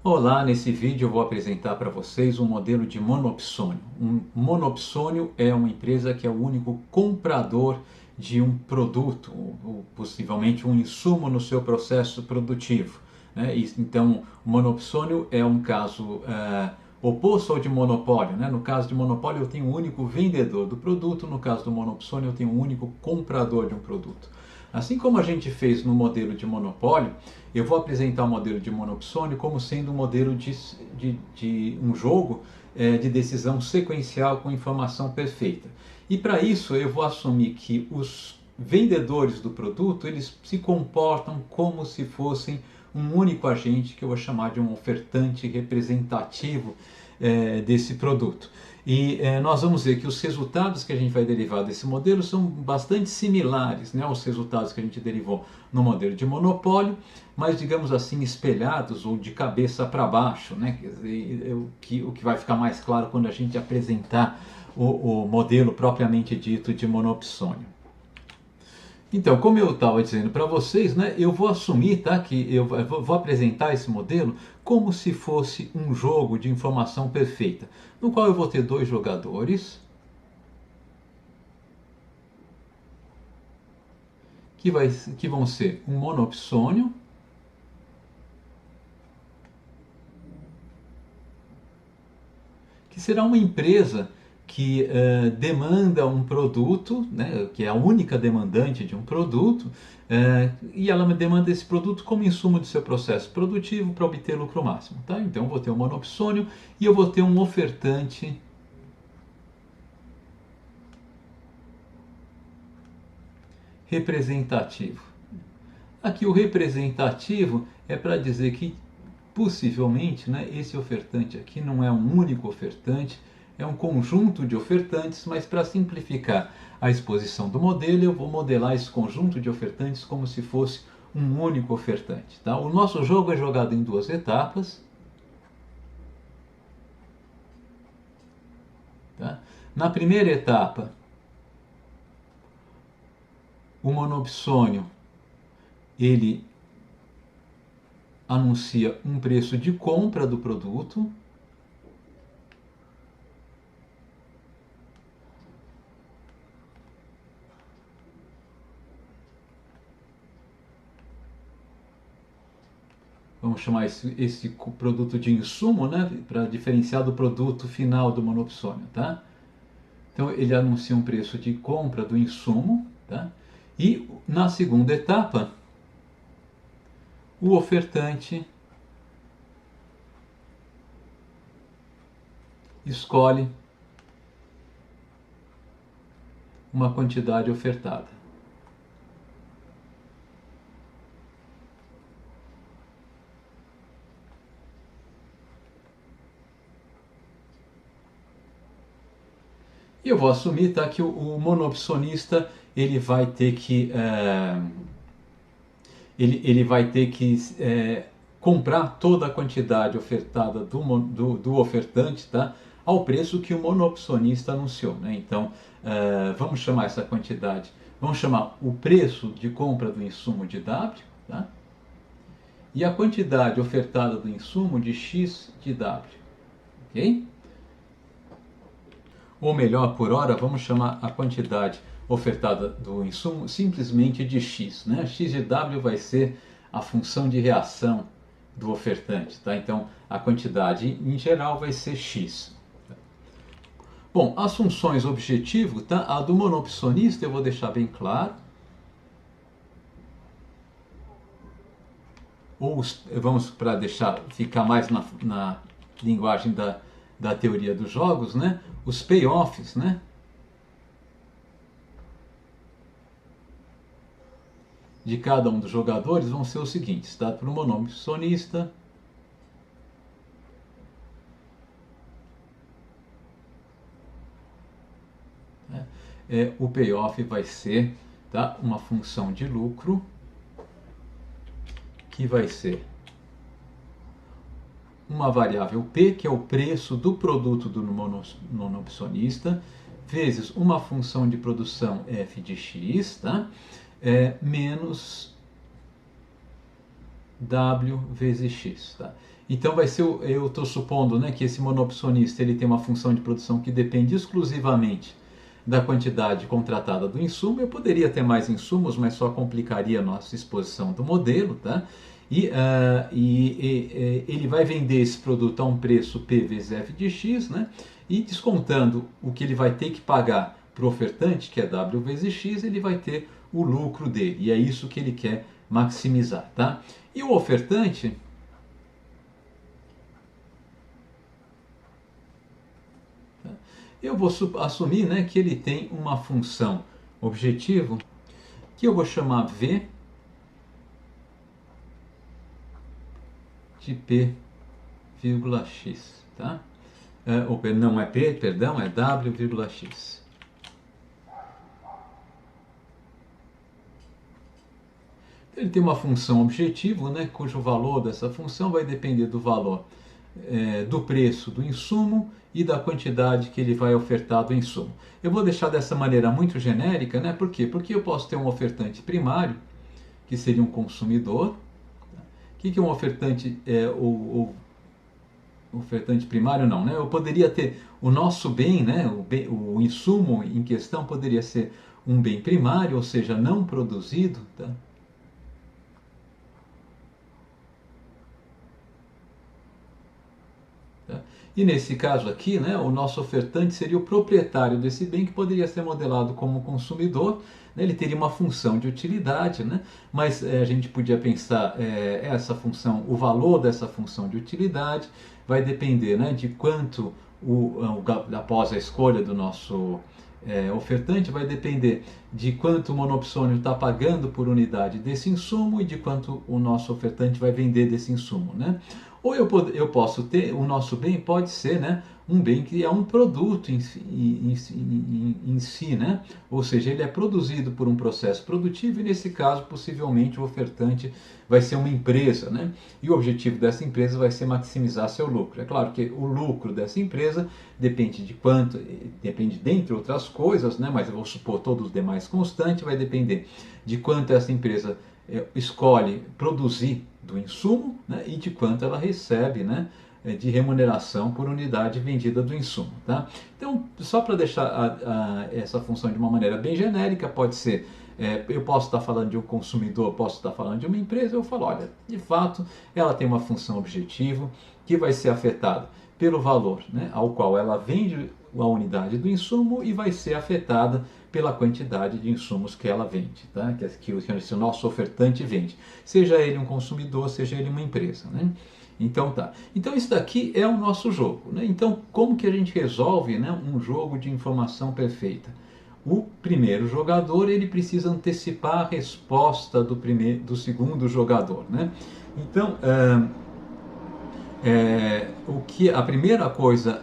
Olá, nesse vídeo eu vou apresentar para vocês um modelo de monopsônio. Um monopsônio é uma empresa que é o único comprador de um produto, ou possivelmente um insumo no seu processo produtivo, né? Então, o monopsônio é um caso oposto ao de monopólio, né? No caso de monopólio eu tenho um único vendedor do produto, no caso do monopsônio eu tenho um único comprador de um produto. Assim como a gente fez no modelo de monopólio, eu vou apresentar o modelo de monopsônio como sendo um modelo de um jogo de decisão sequencial com informação perfeita. E para isso eu vou assumir que os vendedores do produto eles se comportam como se fossem um único agente que eu vou chamar de um ofertante representativo desse produto. E nós vamos ver que os resultados que a gente vai derivar desse modelo são bastante similares, né, aos resultados que a gente derivou no modelo de monopólio, mas digamos assim espelhados ou de cabeça para baixo, né, quer dizer, o que vai ficar mais claro quando a gente apresentar o modelo propriamente dito de monopsônio. Então, como eu estava dizendo para vocês, né, eu vou assumir, tá, que eu vou apresentar esse modelo como se fosse um jogo de informação perfeita, no qual eu vou ter dois jogadores que vão ser um monopsônio que será uma empresa que demanda um produto, né, que é a única demandante de um produto, e ela demanda esse produto como insumo de seu processo produtivo para obter lucro máximo. Tá? Então eu vou ter um monopsônio e eu vou ter um ofertante representativo. Aqui o representativo é para dizer que possivelmente, né, esse ofertante aqui não é um único ofertante, é um conjunto de ofertantes, mas para simplificar a exposição do modelo, eu vou modelar esse conjunto de ofertantes como se fosse um único ofertante. Tá? O nosso jogo é jogado em duas etapas. Tá? Na primeira etapa, o monopsônio ele anuncia um preço de compra do produto. Vamos chamar esse produto de insumo, né, para diferenciar do produto final do monopsônio. Tá? Então ele anuncia um preço de compra do insumo. Tá? E na segunda etapa, o ofertante escolhe uma quantidade ofertada. E eu vou assumir, tá, que o monopsonista ele vai ter que ele vai ter que comprar toda a quantidade ofertada do ofertante, tá, ao preço que o monopsonista anunciou. Né? Então, vamos chamar essa quantidade, vamos chamar o preço de compra do insumo de W, tá? E a quantidade ofertada do insumo de X de W. Ok? Ou melhor, por hora, vamos chamar a quantidade ofertada do insumo simplesmente de X. Né? X de W vai ser a função de reação do ofertante. Tá? Então, a quantidade em geral vai ser X. Bom, as funções objetivo, tá? A do monopsonista eu vou deixar bem claro. Ou vamos para deixar ficar mais na linguagem da teoria dos jogos, né? Os payoffs, né? De cada um dos jogadores vão ser os seguintes, tá? Para o monopsonista, o payoff vai ser, tá, uma função de lucro que vai ser uma variável P, que é o preço do produto do monopsonista, vezes uma função de produção f de x, tá? Menos W vezes X. Tá? Então vai ser, eu estou supondo, né, que esse monoopcionista ele tem uma função de produção que depende exclusivamente da quantidade contratada do insumo. Eu poderia ter mais insumos, mas só complicaria a nossa exposição do modelo, tá? Ele vai vender esse produto a um preço P vezes F de X, né? E descontando o que ele vai ter que pagar para o ofertante, que é W vezes X, ele vai ter o lucro dele. E é isso que ele quer maximizar, tá? E o ofertante, eu vou assumir, né, que ele tem uma função objetivo que eu vou chamar V de P, x, tá? Não é P, perdão, é W, x. Ele tem uma função objetivo, né, cujo valor dessa função vai depender do valor do preço do insumo e da quantidade que ele vai ofertar do insumo. Eu vou deixar dessa maneira muito genérica, né? Por quê? Porque eu posso ter um ofertante primário, que seria um consumidor. O que é um ofertante? Ofertante primário não, né? Eu poderia ter o nosso bem, né? O insumo em questão poderia ser um bem primário, ou seja, não produzido, tá? E nesse caso aqui, né, o nosso ofertante seria o proprietário desse bem, que poderia ser modelado como consumidor, né, ele teria uma função de utilidade, né, mas a gente podia pensar essa função, o valor dessa função de utilidade vai depender, né, de quanto, após a escolha do nosso ofertante, vai depender de quanto o monopsônio está pagando por unidade desse insumo e de quanto o nosso ofertante vai vender desse insumo, né? Ou eu posso ter, o nosso bem pode ser, né, um bem que é um produto em si, né? Ou seja, ele é produzido por um processo produtivo e nesse caso possivelmente o ofertante vai ser uma empresa, né? E o objetivo dessa empresa vai ser maximizar seu lucro. É claro que o lucro dessa empresa depende de quanto, depende dentre outras coisas, né? Mas eu vou supor todos os demais constantes, vai depender de quanto essa empresa escolhe produzir do insumo, né, e de quanto ela recebe, né, de remuneração por unidade vendida do insumo. Tá? Então, só para deixar essa função de uma maneira bem genérica, pode ser, eu posso estar falando de um consumidor, posso estar falando de uma empresa, eu falo, olha, de fato, ela tem uma função objetivo que vai ser afetada pelo valor, né, ao qual ela vende a unidade do insumo e vai ser afetada pela quantidade de insumos que ela vende, tá? que o nosso ofertante vende, seja ele um consumidor, seja ele uma empresa, né? Então tá. Então isso daqui é o nosso jogo, né? Então como que a gente resolve, né, um jogo de informação perfeita? O primeiro jogador ele precisa antecipar a resposta do segundo jogador, né? Então a primeira coisa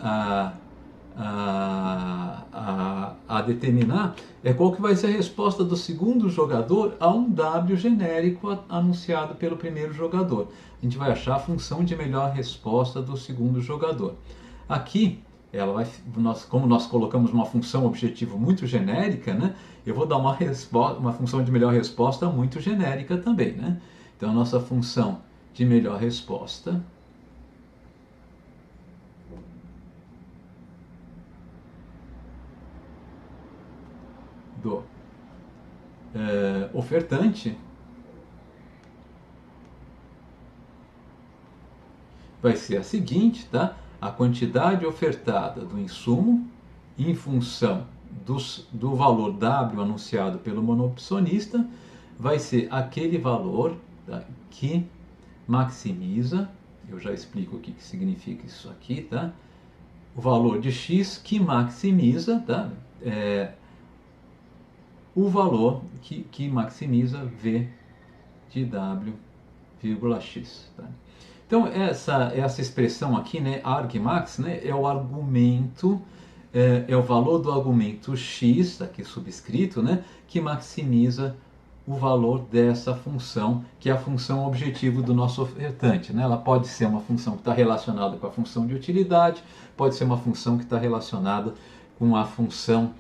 a determinar é qual que vai ser a resposta do segundo jogador a um W genérico anunciado pelo primeiro jogador. A gente vai achar a função de melhor resposta do segundo jogador. Aqui, como nós colocamos uma função objetivo muito genérica, né, eu vou dar uma função de melhor resposta muito genérica também. Né? Então, a nossa função de melhor resposta do ofertante vai ser a seguinte, tá? A quantidade ofertada do insumo em função do valor W anunciado pelo monopcionista vai ser aquele valor, tá, que maximiza, eu já explico o que significa isso aqui, tá? O valor de X que maximiza, tá? O valor que maximiza V de W, x. Tá? Então, essa expressão aqui, né, argmax, né, é o argumento, é o valor do argumento x, aqui subscrito, né, que maximiza o valor dessa função, que é a função objetivo do nosso ofertante. Né? Ela pode ser uma função que está relacionada com a função de utilidade, pode ser uma função que está relacionada com a função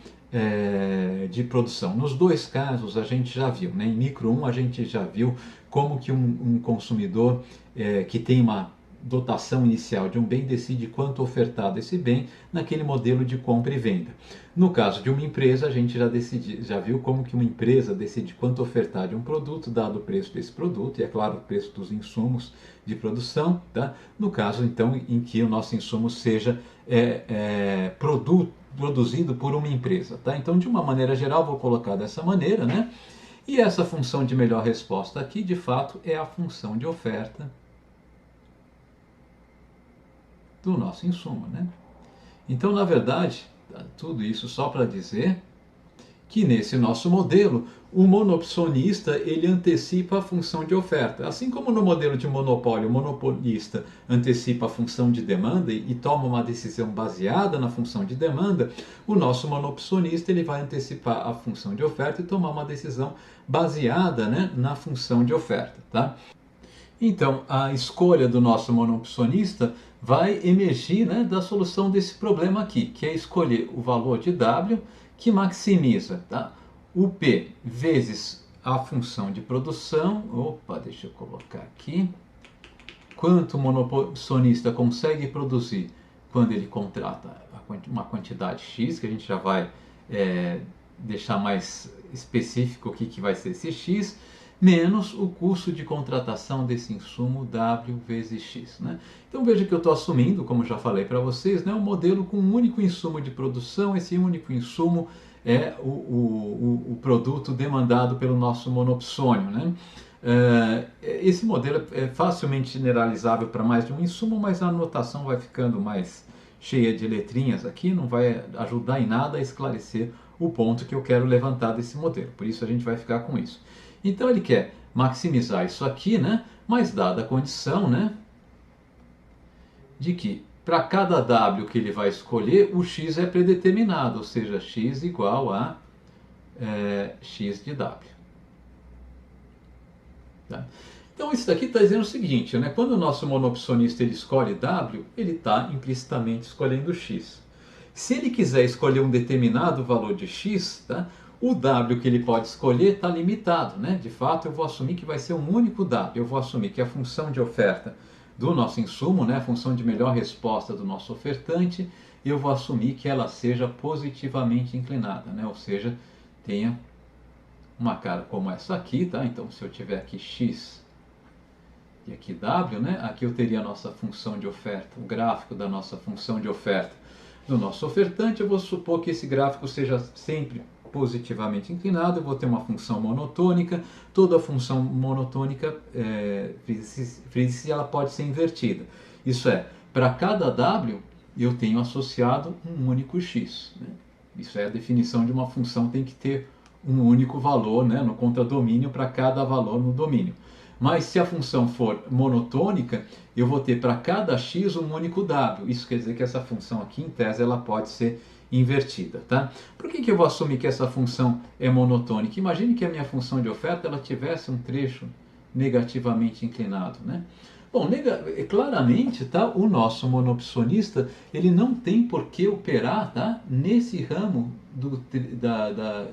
de produção. Nos dois casos a gente já viu, né? Em micro 1 a gente já viu como que um consumidor que tem dotação inicial de um bem, decide quanto ofertar desse bem naquele modelo de compra e venda. No caso de uma empresa, a gente já viu como que uma empresa decide quanto ofertar de um produto, dado o preço desse produto, e é claro, o preço dos insumos de produção. No caso, então, em que o nosso insumo seja produzido por uma empresa. Tá? Então, de uma maneira geral, vou colocar dessa maneira, né? E essa função de melhor resposta aqui, de fato, é a função de oferta do nosso insumo, né? Então, na verdade, tudo isso só para dizer que nesse nosso modelo, o monopsonista ele antecipa a função de oferta. Assim como no modelo de monopólio, o monopolista antecipa a função de demanda e toma uma decisão baseada na função de demanda, o nosso monopsonista ele vai antecipar a função de oferta e tomar uma decisão baseada, né, na função de oferta. Tá? Então, a escolha do nosso monopsonista vai emergir, né, da solução desse problema aqui, que é escolher o valor de W que maximiza, tá, o P vezes a função de produção. Opa, deixa eu colocar aqui. Quanto o monopsonista consegue produzir quando ele contrata uma quantidade X, que a gente já vai deixar mais específico o que vai ser esse X, menos o custo de contratação desse insumo W vezes X. Né? Então veja que eu estou assumindo, como já falei para vocês, né, um modelo com um único insumo de produção. Esse único insumo é o produto demandado pelo nosso monopsônio. Né? Esse modelo é facilmente generalizável para mais de um insumo, mas a anotação vai ficando mais cheia de letrinhas aqui, não vai ajudar em nada a esclarecer o ponto que eu quero levantar desse modelo. Por isso a gente vai ficar com isso. Então ele quer maximizar isso aqui, né? Mas dada a condição, né, de que para cada W que ele vai escolher, o X é predeterminado, ou seja, X igual a X de W. Tá? Então isso daqui está dizendo o seguinte, né? Quando o nosso monopsonista ele escolhe W, ele está implicitamente escolhendo X. Se ele quiser escolher um determinado valor de X, tá? O W que ele pode escolher está limitado, né? De fato, eu vou assumir que vai ser um único W. Eu vou assumir que a função de oferta do nosso insumo, né? A função de melhor resposta do nosso ofertante, eu vou assumir que ela seja positivamente inclinada, né? Ou seja, tenha uma cara como essa aqui, tá? Então, se eu tiver aqui X e aqui W, né? Aqui eu teria a nossa função de oferta, o gráfico da nossa função de oferta do nosso ofertante. Eu vou supor que esse gráfico seja sempre positivamente inclinado. Eu vou ter uma função monotônica. Toda função monotônica ela pode ser invertida. Isso é, para cada W eu tenho associado um único X. Né? Isso é a definição de uma função, tem que ter um único valor, né, no contradomínio para cada valor no domínio. Mas se a função for monotônica, eu vou ter para cada x um único W. Isso quer dizer que essa função aqui, em tese, ela pode ser invertida. Tá? Por que eu vou assumir que essa função é monotônica? Imagine que a minha função de oferta ela tivesse um trecho negativamente inclinado. Né? Bom, claramente, tá, o nosso monopsonista ele não tem por que operar, tá, nesse ramo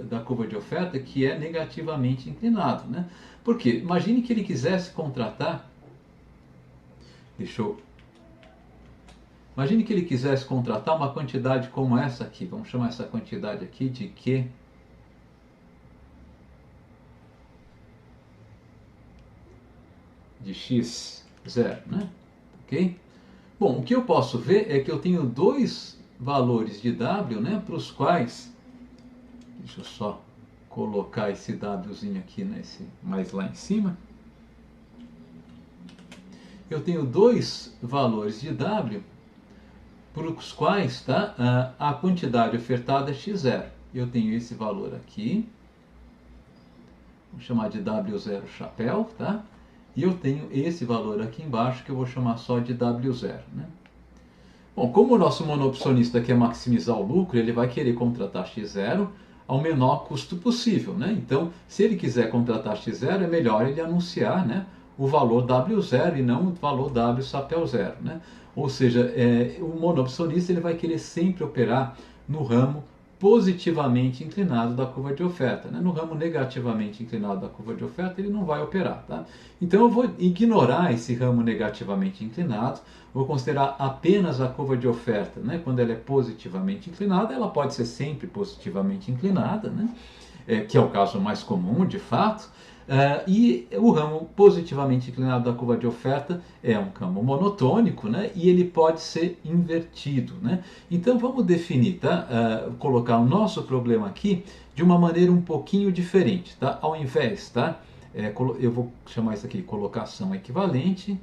da curva de oferta que é negativamente inclinado. Né? Por quê? Imagine que ele quisesse contratar, imagine que ele quisesse contratar uma quantidade como essa aqui, vamos chamar essa quantidade aqui de Q de x0, né? Ok? Bom, o que eu posso ver é que eu tenho dois valores de W, né, para os quais, deixa eu só colocar esse Wzinho aqui mais lá em cima. Eu tenho dois valores de W para os quais, tá, a quantidade ofertada é x0. Eu tenho esse valor aqui, vou chamar de W0 chapéu, tá? E eu tenho esse valor aqui embaixo que eu vou chamar só de W0. Né? Bom, como o nosso monopsonista quer maximizar o lucro, ele vai querer contratar x0 ao menor custo possível. Né? Então, se ele quiser contratar x0, é melhor ele anunciar, né, o valor W0 e não o valor W chapéu 0. Né? Ou seja, o monopsonista ele vai querer sempre operar no ramo positivamente inclinado da curva de oferta, né? No ramo negativamente inclinado da curva de oferta, ele não vai operar, tá? Então eu vou ignorar esse ramo negativamente inclinado, vou considerar apenas a curva de oferta, né? Quando ela é positivamente inclinada, ela pode ser sempre positivamente inclinada, né? Que é o caso mais comum, de fato. E o ramo positivamente inclinado da curva de oferta é um ramo monotônico, né? E ele pode ser invertido, né? Então vamos definir, tá? Colocar o nosso problema aqui de uma maneira um pouquinho diferente, tá? Ao invés, tá? Eu vou chamar isso aqui de colocação equivalente.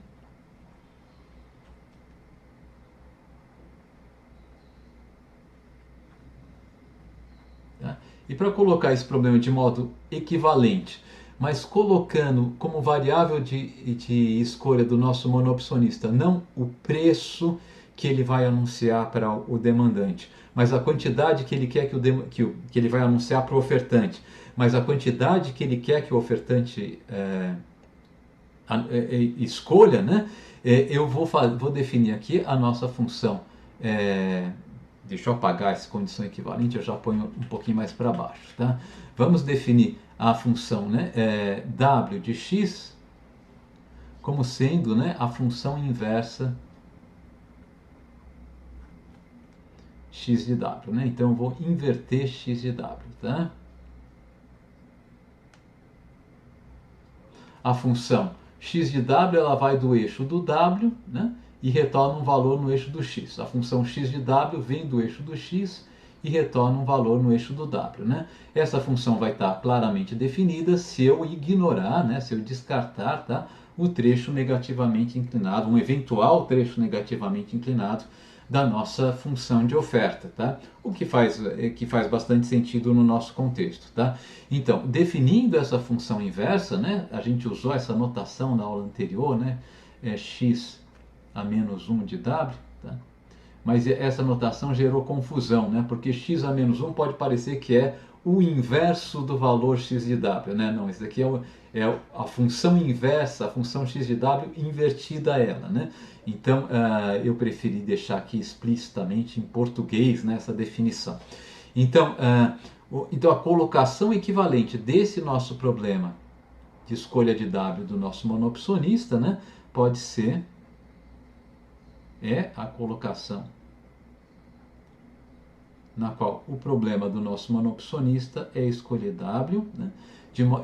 Tá? E para colocar esse problema de modo equivalente, mas colocando como variável de escolha do nosso monoopcionista não o preço que ele vai anunciar para o demandante, mas a quantidade que ele quer que ele vai anunciar para o ofertante, mas a quantidade que ele quer que o ofertante escolha, né? Eu vou definir aqui a nossa função. Deixa eu apagar essa condição equivalente, eu já ponho um pouquinho mais para baixo, tá? Vamos definir a função, né, w de x como sendo, né, a função inversa x de w, né? Então eu vou inverter x de w, tá? A função x de w ela vai do eixo do w, né, e retorna um valor no eixo do x. A função x de w vem do eixo do x e retorna um valor no eixo do w, né? Essa função vai estar claramente definida se eu ignorar, né, se eu descartar, tá, o trecho negativamente inclinado, um eventual trecho negativamente inclinado da nossa função de oferta, tá? O que faz bastante sentido no nosso contexto, tá? Então, definindo essa função inversa, né, a gente usou essa notação na aula anterior, né, x a menos 1 de w, tá? Mas essa notação gerou confusão, né, porque x a menos 1 pode parecer que é o inverso do valor x de w, né? Não, isso aqui é a função inversa, a função x de w invertida a ela, né? Então, eu preferi deixar aqui explicitamente em português, né, essa definição. Então, então, a colocação equivalente desse nosso problema de escolha de w do nosso monoopcionista, né, pode ser a colocação na qual o problema do nosso monoopcionista é escolher w, né,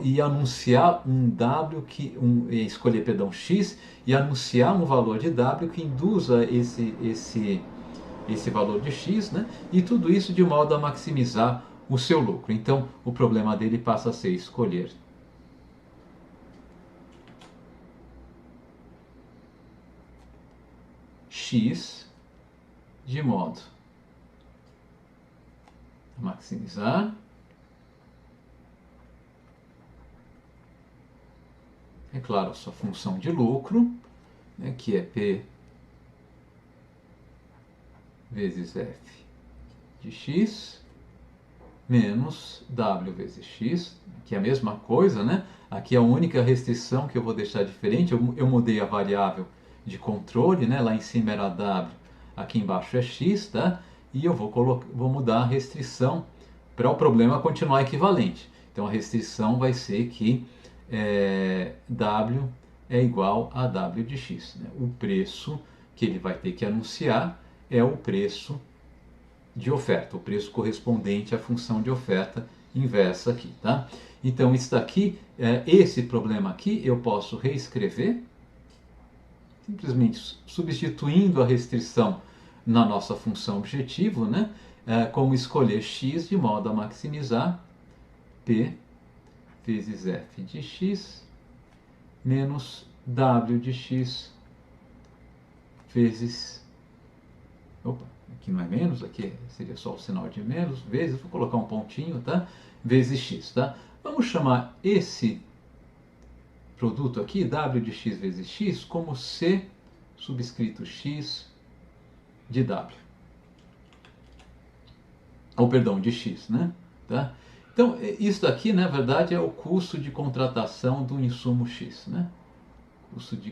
e anunciar um w escolher, perdão, x e anunciar um valor de w que induza esse valor de x, né, e tudo isso de modo a maximizar o seu lucro. Então, o problema dele passa a ser escolher x de modo a maximizar, é claro, a sua função de lucro, né, que é P vezes F de x menos W vezes x, que é a mesma coisa, né? Aqui a única restrição que eu vou deixar diferente, eu mudei a variável de controle, né? Lá em cima era W, aqui embaixo é x, tá? E eu vou mudar a restrição para o problema continuar equivalente. Então a restrição vai ser que W é igual a W de x, né? O preço que ele vai ter que anunciar é o preço de oferta, o preço correspondente à função de oferta inversa aqui, tá? Então isso daqui, esse problema aqui eu posso reescrever simplesmente substituindo a restrição na nossa função objetivo, né? Como escolher x de modo a maximizar P vezes F de x menos W de x vezes... Opa, aqui não é menos, aqui seria só o sinal de menos, vezes, vou colocar um pontinho, tá? Vezes x, tá? Vamos chamar esse produto aqui, W de x vezes x, como C subscrito x de W. Ou, perdão, de x, né? Tá? Então, isso daqui, na verdade, é o custo de contratação do insumo x, né?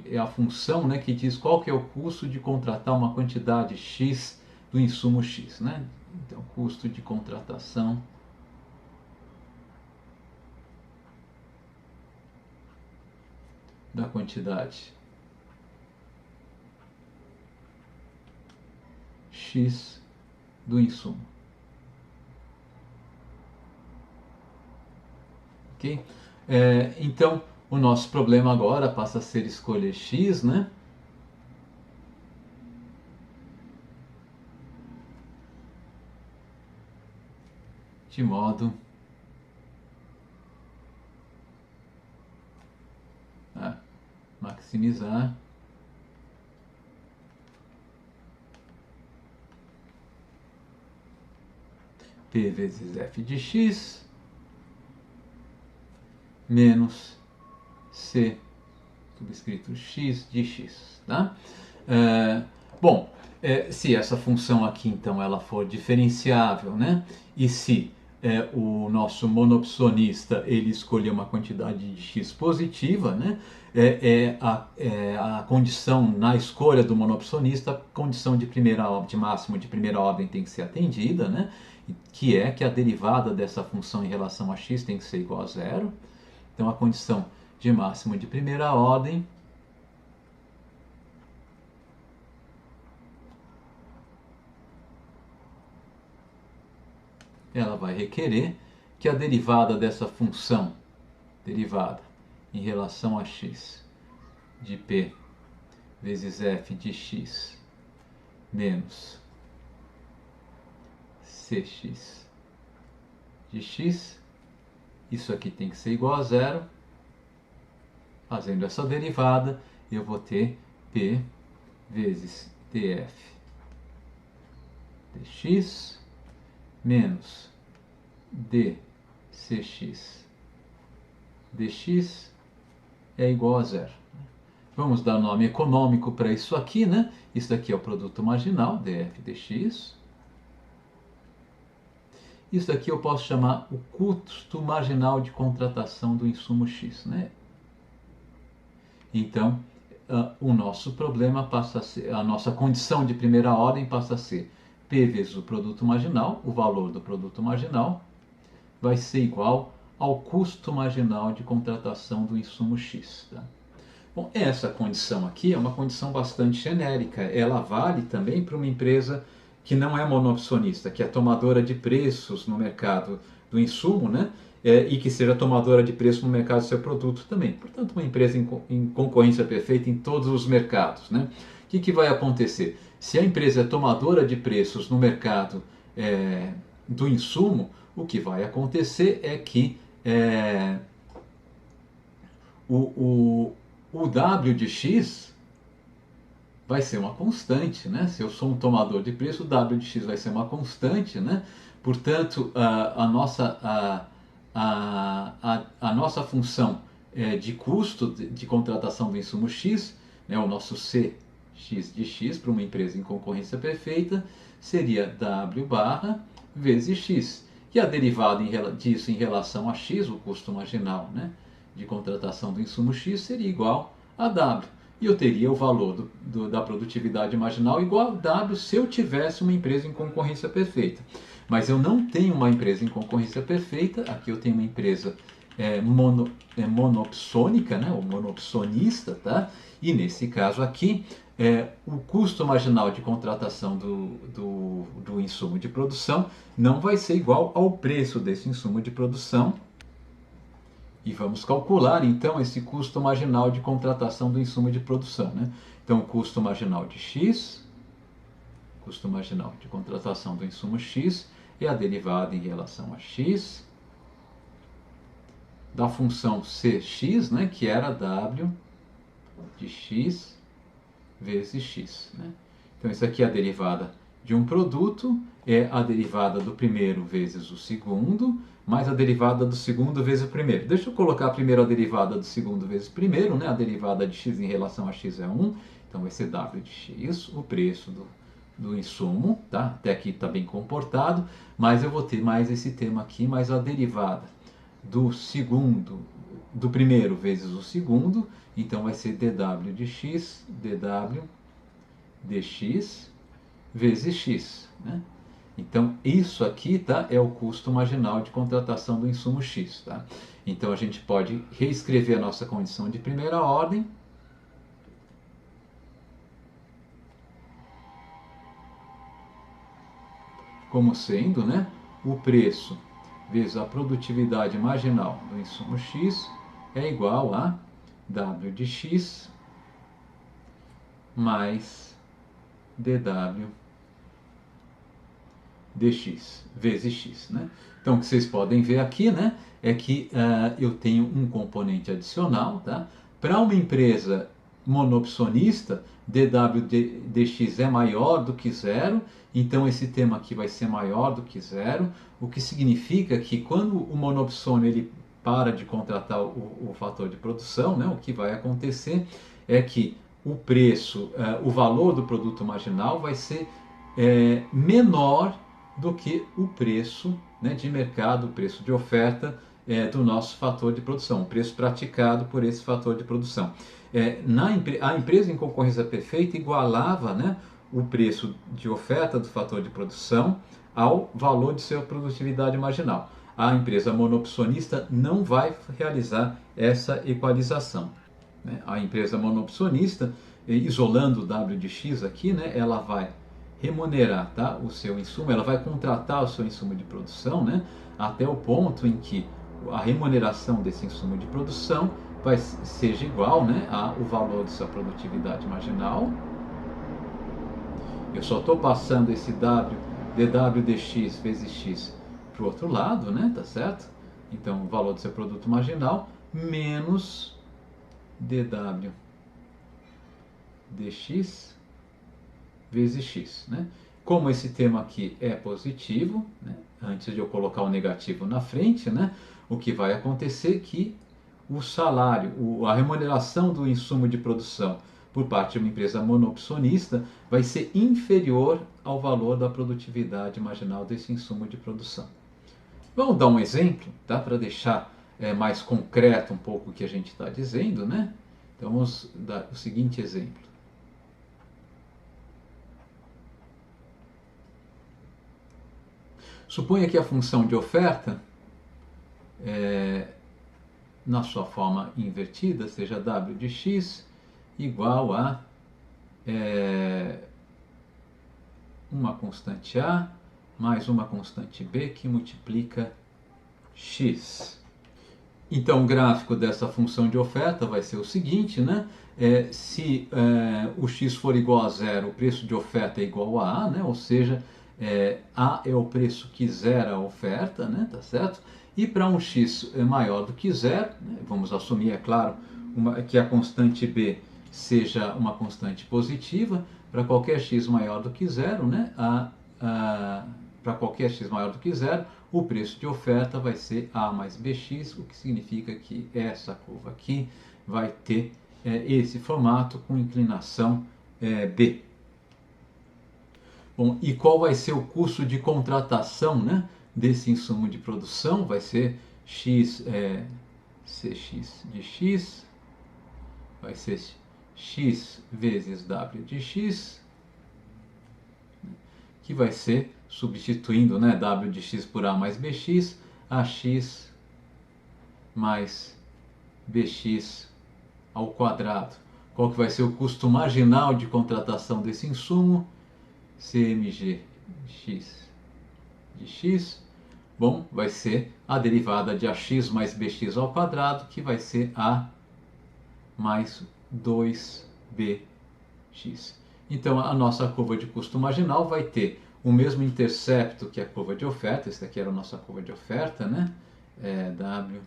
É a função, né, que diz qual que é o custo de contratar uma quantidade x do insumo x, né? Então, custo de contratação da quantidade X do insumo. Ok? Então, o nosso problema agora passa a ser escolher X, né? De modo a maximizar P vezes F de X menos C subscrito X de X, tá? Bom, se essa função aqui, então, ela for diferenciável, né? E se o nosso monopsonista ele escolher uma quantidade de x positiva, né? A condição na escolha do monopsonista, a condição de máximo de primeira ordem tem que ser atendida, né? Que é que a derivada dessa função em relação a x tem que ser igual a zero. Então a condição de máximo de primeira ordem ela vai requerer que a derivada dessa função, derivada em relação a x de p vezes f de x menos cx de x, isso aqui tem que ser igual a zero. Fazendo essa derivada, eu vou ter p vezes df dx menos dcx dx é igual a zero. Vamos dar nome econômico para isso aqui, né? Isso daqui é o produto marginal, df dx. Isso daqui eu posso chamar o custo marginal de contratação do insumo X, né? Então, o nosso problema passa a ser, a nossa condição de primeira ordem passa a ser P vezes o produto marginal, o valor do produto marginal, vai ser igual ao custo marginal de contratação do insumo X. Tá? Bom, essa condição aqui é uma condição bastante genérica. Ela vale também para uma empresa que não é monopsonista, que é tomadora de preços no mercado do insumo, né? E que seja tomadora de preço no mercado do seu produto também. Portanto, uma empresa em concorrência perfeita em todos os mercados. Né? O que vai acontecer? Se a empresa é tomadora de preços no mercado do insumo, o que vai acontecer é que o W de X vai ser uma constante, né? Se eu sou um tomador de preço, o W de X vai ser uma constante, né? Portanto, a nossa função de custo de contratação do insumo X, né, o nosso CX de X para uma empresa em concorrência perfeita, seria W barra vezes X. E a derivada disso em relação a X, o custo marginal, né, de contratação do insumo X, seria igual a W. E eu teria o valor da produtividade marginal igual a W se eu tivesse uma empresa em concorrência perfeita. Mas eu não tenho uma empresa em concorrência perfeita, aqui eu tenho uma empresa monopsônica, né, ou monopsonista, tá? E nesse caso aqui, o custo marginal de contratação do insumo de produção não vai ser igual ao preço desse insumo de produção. E vamos calcular então esse custo marginal de contratação do insumo de produção. Né? Então, o custo marginal de X, custo marginal de contratação do insumo X, é a derivada em relação a X da função Cx, né, que era W de X vezes X. Né? Então, isso aqui é a derivada de um produto, é a derivada do primeiro vezes o segundo, mais a derivada do segundo vezes o primeiro. Deixa eu colocar primeiro a derivada do segundo vezes o primeiro, né? A derivada de x em relação a x é 1, então vai ser W de x, o preço do insumo, tá? Até aqui está bem comportado, mas eu vou ter mais esse termo aqui, mais a derivada do primeiro vezes o segundo, então vai ser dW de x, dW dx vezes x, né? Então, isso aqui, tá, é o custo marginal de contratação do insumo X. Tá? Então, a gente pode reescrever a nossa condição de primeira ordem. Como sendo, né, o preço vezes a produtividade marginal do insumo X é igual a W de X mais dW dx vezes x. Né? Então, o que vocês podem ver aqui, né, é que eu tenho um componente adicional. Tá? Para uma empresa monopsionista, dW dx é maior do que zero, então esse termo aqui vai ser maior do que zero, o que significa que quando o monopsônio ele para de contratar o fator de produção, né, o que vai acontecer é que o preço, o valor do produto marginal vai ser menor do que o preço, né, de mercado, o preço de oferta do nosso fator de produção, o preço praticado por esse fator de produção. A empresa em concorrência perfeita igualava, né, o preço de oferta do fator de produção ao valor de sua produtividade marginal. A empresa monopsonista não vai realizar essa equalização. Né? A empresa monopsonista, isolando o W de X aqui, né, ela vai remunerar, tá, o seu insumo, ela vai contratar o seu insumo de produção, né, até o ponto em que a remuneração desse insumo de produção seja igual, né, ao valor de sua produtividade marginal. Eu só estou passando esse dW dx vezes x para o outro lado, né, tá certo? Então, o valor do seu produto marginal menos dW dx vezes x. Né? Como esse termo aqui é positivo, né, antes de eu colocar o negativo na frente, né, o que vai acontecer é que o salário, a remuneração do insumo de produção por parte de uma empresa monopsonista vai ser inferior ao valor da produtividade marginal desse insumo de produção. Vamos dar um exemplo, tá, para deixar mais concreto um pouco o que a gente está dizendo, né? Então vamos dar o seguinte exemplo. Suponha que a função de oferta, na sua forma invertida, seja W de x igual a uma constante A mais uma constante B que multiplica x. Então, o gráfico dessa função de oferta vai ser o seguinte, né? Se o x for igual a zero, o preço de oferta é igual a A, né? Ou seja, A é o preço que zera a oferta, né? Tá certo? E para um x maior do que zero, né? Vamos assumir, é claro, que a constante B seja uma constante positiva. Para qualquer x maior do que zero, né? Para qualquer x maior do que zero, o preço de oferta vai ser A mais BX, o que significa que essa curva aqui vai ter esse formato com inclinação B. Bom, e qual vai ser o custo de contratação, né, desse insumo de produção? Vai ser X, Cx de X, vai ser X vezes W de X, que vai ser, substituindo, né, W de x por A mais BX, AX mais BX ao quadrado. Qual que vai ser o custo marginal de contratação desse insumo? CMG x de x, bom, vai ser a derivada de AX mais BX ao quadrado, que vai ser A mais 2BX. Então, a nossa curva de custo marginal vai ter o mesmo intercepto que a curva de oferta. Essa aqui era a nossa curva de oferta, né? W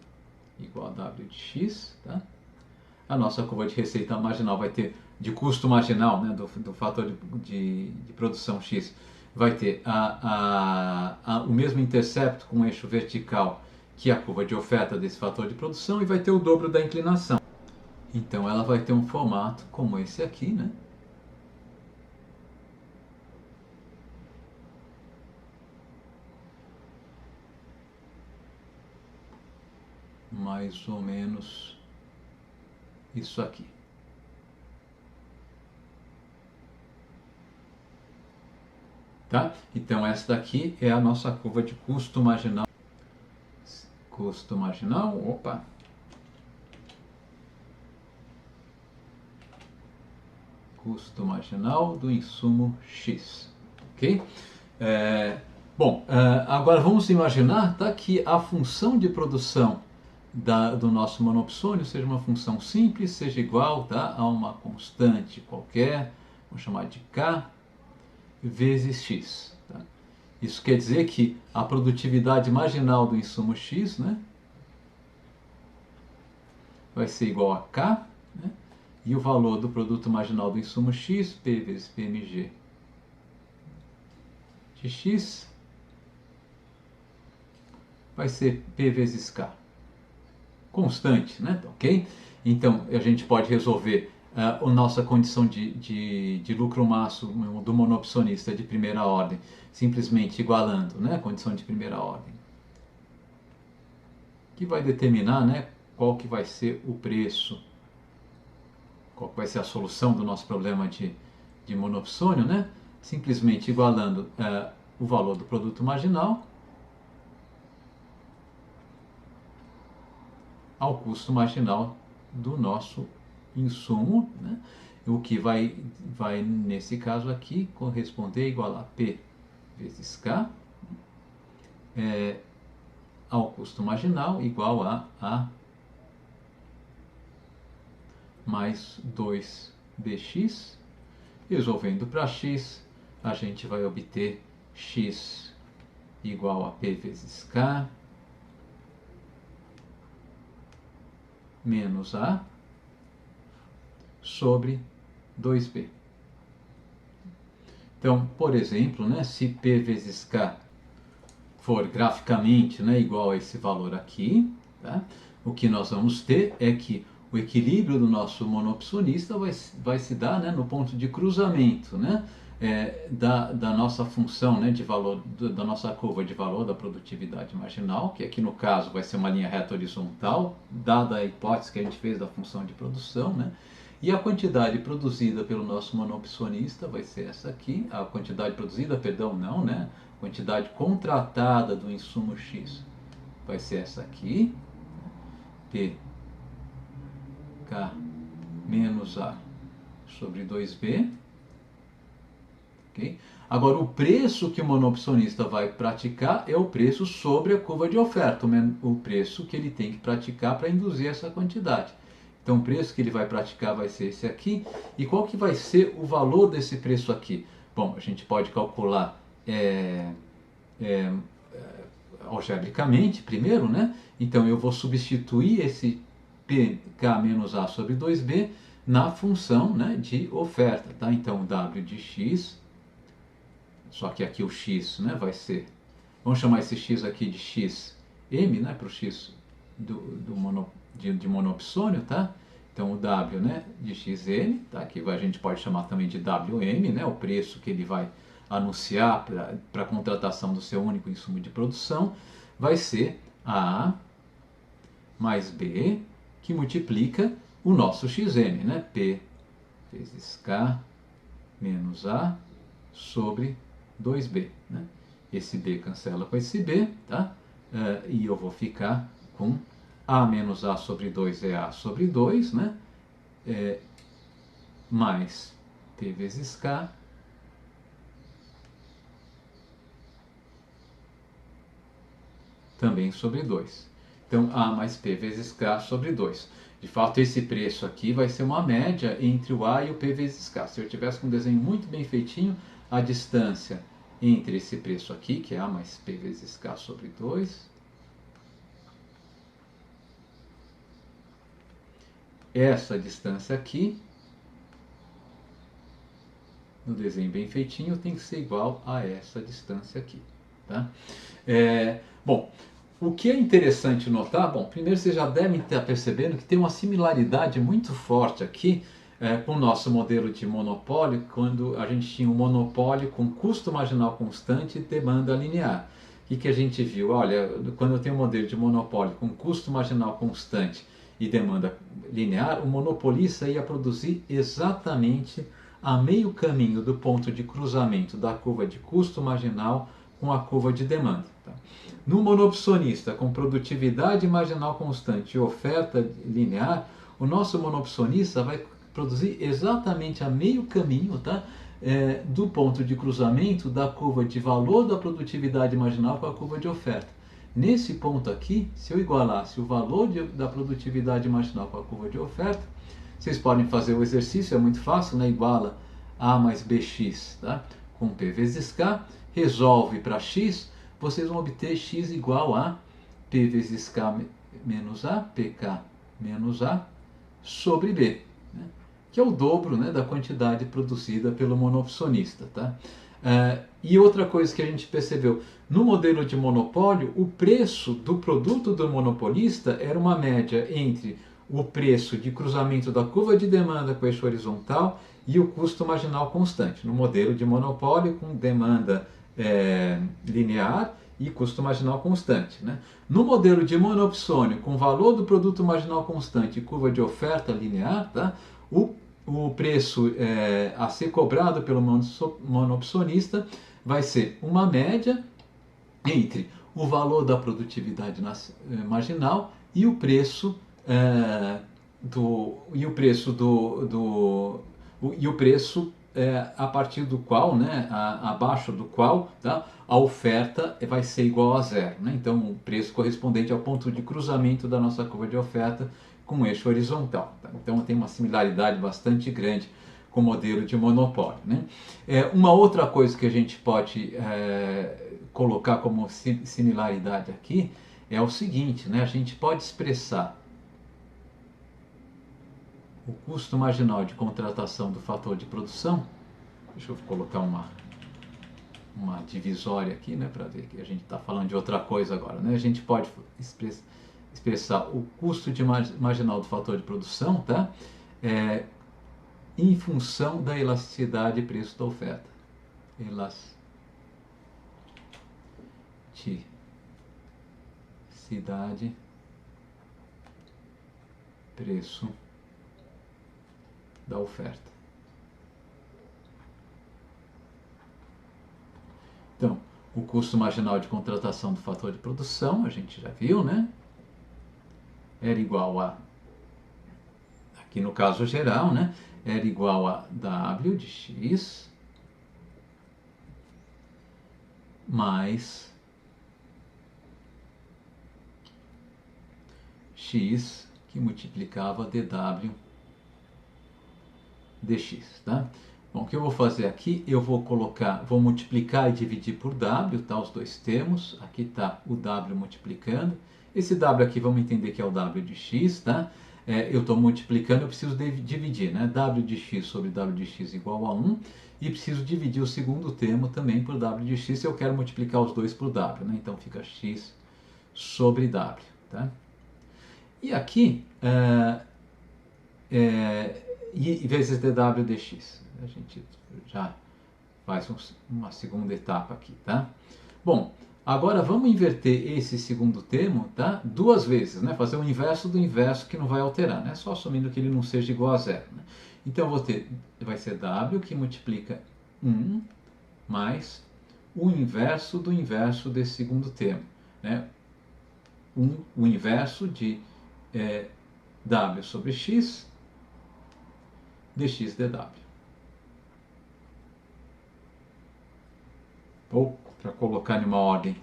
igual a W de x. Tá? A nossa curva de receita marginal vai ter, de custo marginal, né, do fator de produção x, vai ter o mesmo intercepto com eixo vertical que a curva de oferta desse fator de produção e vai ter o dobro da inclinação. Então, ela vai ter um formato como esse aqui, né? Mais ou menos isso aqui. Tá? Então essa daqui é a nossa curva de custo marginal. Custo marginal, opa! Custo marginal do insumo X, ok? Agora vamos imaginar, tá, que a função de produção do nosso monopsônio seja uma função simples, seja igual, tá, a uma constante qualquer, vamos chamar de K, vezes X. Tá? Isso quer dizer que a produtividade marginal do insumo X, né, vai ser igual a K, né, e o valor do produto marginal do insumo X, P vezes PMG de X, vai ser P vezes K. Constante, né? Ok? Então, a gente pode resolver a nossa condição de lucro máximo do monopsonista de primeira ordem, simplesmente igualando, né, a condição de primeira ordem, que vai determinar, né, qual que vai ser o preço, qual que vai ser a solução do nosso problema de monopsônio, né? Simplesmente igualando o valor do produto marginal ao custo marginal do nosso insumo, né? O que vai nesse caso aqui corresponder igual a P vezes K ao custo marginal igual a mais 2bx. Resolvendo para x, a gente vai obter x igual a P vezes K menos A sobre 2b. Então, por exemplo, né, se P vezes K for graficamente, né, igual a esse valor aqui, tá? O que nós vamos ter é que o equilíbrio do nosso monopsonista vai se dar, né, no ponto de cruzamento, né, da nossa função, né, de valor, da nossa curva de valor da produtividade marginal, que aqui no caso vai ser uma linha reta horizontal, dada a hipótese que a gente fez da função de produção, né, e a quantidade produzida pelo nosso monopsonista vai ser essa aqui, a quantidade produzida, perdão, não, né, quantidade contratada do insumo X vai ser essa aqui, P K menos A sobre 2B. Okay? Agora, o preço que o monopsonista vai praticar é o preço sobre a curva de oferta, o preço que ele tem que praticar para induzir essa quantidade. Então, o preço que ele vai praticar vai ser esse aqui. E qual que vai ser o valor desse preço aqui? Bom, a gente pode calcular algebricamente primeiro, né? Então, eu vou substituir esse PK menos A sobre 2B na função, né, de oferta, tá? Então, W de X, só que aqui o X, né, vai ser, vamos chamar esse X aqui de XM, né, para o X de monopsônio, tá? Então, o W, né, de XM, tá? Que a gente pode chamar também de WM, né, o preço que ele vai anunciar para a contratação do seu único insumo de produção, vai ser A mais B, que multiplica o nosso XM, né? P vezes K menos A sobre 2B. Né? Esse B cancela com esse B, tá? E eu vou ficar com A menos A sobre 2 é A sobre 2, né? Mais P vezes K também sobre 2. Então, A mais P vezes K sobre 2. De fato, esse preço aqui vai ser uma média entre o A e o P vezes K. Se eu tivesse com um desenho muito bem feitinho, a distância entre esse preço aqui, que é A mais P vezes K sobre 2, essa distância aqui, no desenho bem feitinho, tem que ser igual a essa distância aqui. Tá? Bom, o que é interessante notar, bom, primeiro vocês já devem estar percebendo que tem uma similaridade muito forte aqui com o nosso modelo de monopólio, quando a gente tinha um monopólio com custo marginal constante e demanda linear. O que a gente viu? Olha, quando eu tenho um modelo de monopólio com custo marginal constante e demanda linear, o monopolista ia produzir exatamente a meio caminho do ponto de cruzamento da curva de custo marginal com a curva de demanda. Tá? No monopsonista com produtividade marginal constante e oferta linear, o nosso monopsonista vai produzir exatamente a meio caminho, tá? Do ponto de cruzamento da curva de valor da produtividade marginal com a curva de oferta. Nesse ponto aqui, se eu igualasse o valor da produtividade marginal com a curva de oferta, vocês podem fazer o exercício, é muito fácil, né? Iguala A mais BX, tá? Com P vezes K, resolve para X, vocês vão obter X igual a P vezes K menos A, PK menos A, sobre B, né? Que é o dobro, né, da quantidade produzida pelo monopsonista. Tá? E outra coisa que a gente percebeu, no modelo de monopólio, o preço do produto do monopolista era uma média entre o preço de cruzamento da curva de demanda com o eixo horizontal e o custo marginal constante. No modelo de monopólio, com demanda linear e custo marginal constante. Né? No modelo de monopsônio, com valor do produto marginal constante e curva de oferta linear, tá? O preço a ser cobrado pelo monopsonista vai ser uma média entre o valor da produtividade marginal e o preço a partir do qual, né, abaixo do qual, tá, a oferta vai ser igual a zero. Né? Então, o preço correspondente ao ponto de cruzamento da nossa curva de oferta com o eixo horizontal. Tá? Então, tem uma similaridade bastante grande com o modelo de monopólio. Né? Uma outra coisa que a gente pode colocar como similaridade aqui é o seguinte, né? A gente pode expressar o custo marginal de contratação do fator de produção. Deixa eu colocar uma divisória aqui, né, para ver que a gente está falando de outra coisa agora. Né? A gente pode expressar o custo marginal do fator de produção, tá? Em função da elasticidade de preço da oferta. Elasticidade, preço da oferta. Então, o custo marginal de contratação do fator de produção, a gente já viu, né? Era igual a, aqui no caso geral, né? Era igual a W de X mais X que multiplicava dW dx, tá? Bom, o que eu vou fazer aqui, eu vou multiplicar e dividir por W, tá? Os dois termos, aqui está o W multiplicando, esse W aqui vamos entender que é o W de X, tá? Eu estou multiplicando, eu preciso dividir, né? W de X sobre W de X igual a 1, e preciso dividir o segundo termo também por W de X, se eu quero multiplicar os dois por W, né? Então fica X sobre W, tá? E aqui, e vezes dW dx. A gente já faz uma segunda etapa aqui, tá? Bom, agora vamos inverter esse segundo termo, tá? Duas vezes, né? Fazer o inverso do inverso que não vai alterar, né? Só assumindo que ele não seja igual a zero, né? Então, vai ser W que multiplica 1 mais o inverso do inverso desse segundo termo, né? O inverso de W sobre X dx dw. Ou, para colocar em uma ordem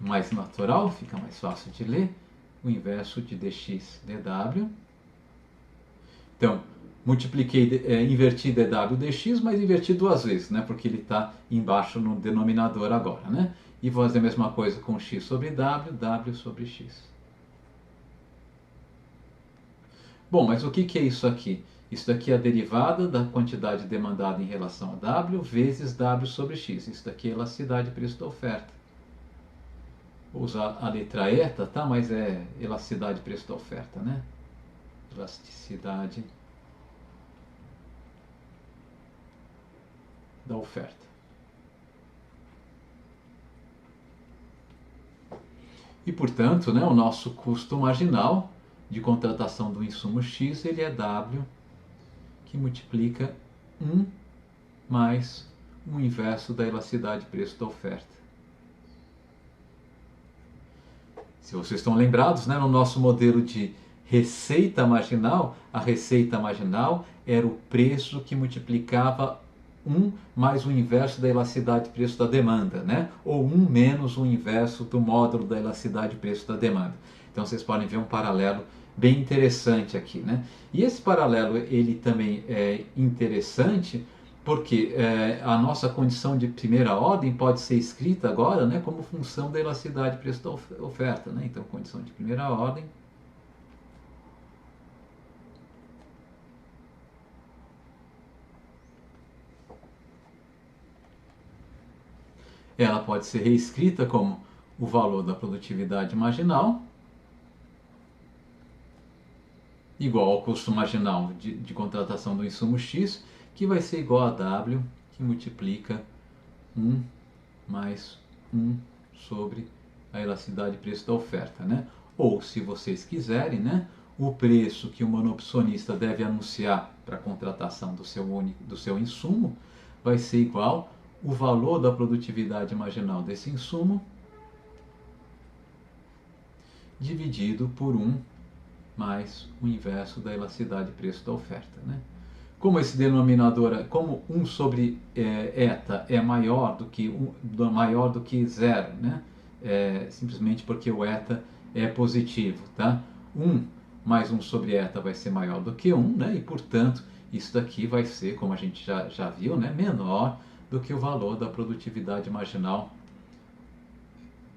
mais natural, fica mais fácil de ler, o inverso de dx dw. Então, inverti dw dx, mas inverti duas vezes, né? Porque ele está embaixo no denominador agora, né? E vou fazer a mesma coisa com x sobre w sobre x. Bom, mas o que é isso aqui? Isso daqui é a derivada da quantidade demandada em relação a W vezes W sobre X. Isso daqui é elasticidade de preço da oferta. Vou usar a letra eta, tá? Mas é elasticidade de preço da oferta, né? Elasticidade da oferta. E, portanto, né, o nosso custo marginal de contratação do insumo X, ele é W que multiplica 1 mais o inverso da elasticidade de preço da oferta. Se vocês estão lembrados, né, no nosso modelo de receita marginal, a receita marginal era o preço que multiplicava 1 mais o inverso da elasticidade de preço da demanda, né? Ou 1 menos o inverso do módulo da elasticidade de preço da demanda. Então vocês podem ver um paralelo bem interessante aqui, né? E esse paralelo ele também é interessante porque a nossa condição de primeira ordem pode ser escrita agora, né, como função da elasticidade de preço da oferta, né? Então condição de primeira ordem ela pode ser reescrita como o valor da produtividade marginal igual ao custo marginal de contratação do insumo X, que vai ser igual a W, que multiplica 1 mais 1 sobre a elasticidade de preço da oferta, né? Ou, se vocês quiserem, né, o preço que o monoopcionista deve anunciar para a contratação do seu insumo vai ser igual o valor da produtividade marginal desse insumo dividido por 1 mais o inverso da elasticidade de preço da oferta, né? Como esse denominador, como 1 sobre eta é maior do que zero, né? Simplesmente porque o eta é positivo, tá? 1 mais 1 sobre eta vai ser maior do que 1, né? E portanto isso daqui vai ser, como a gente já viu, né, menor do que o valor da produtividade marginal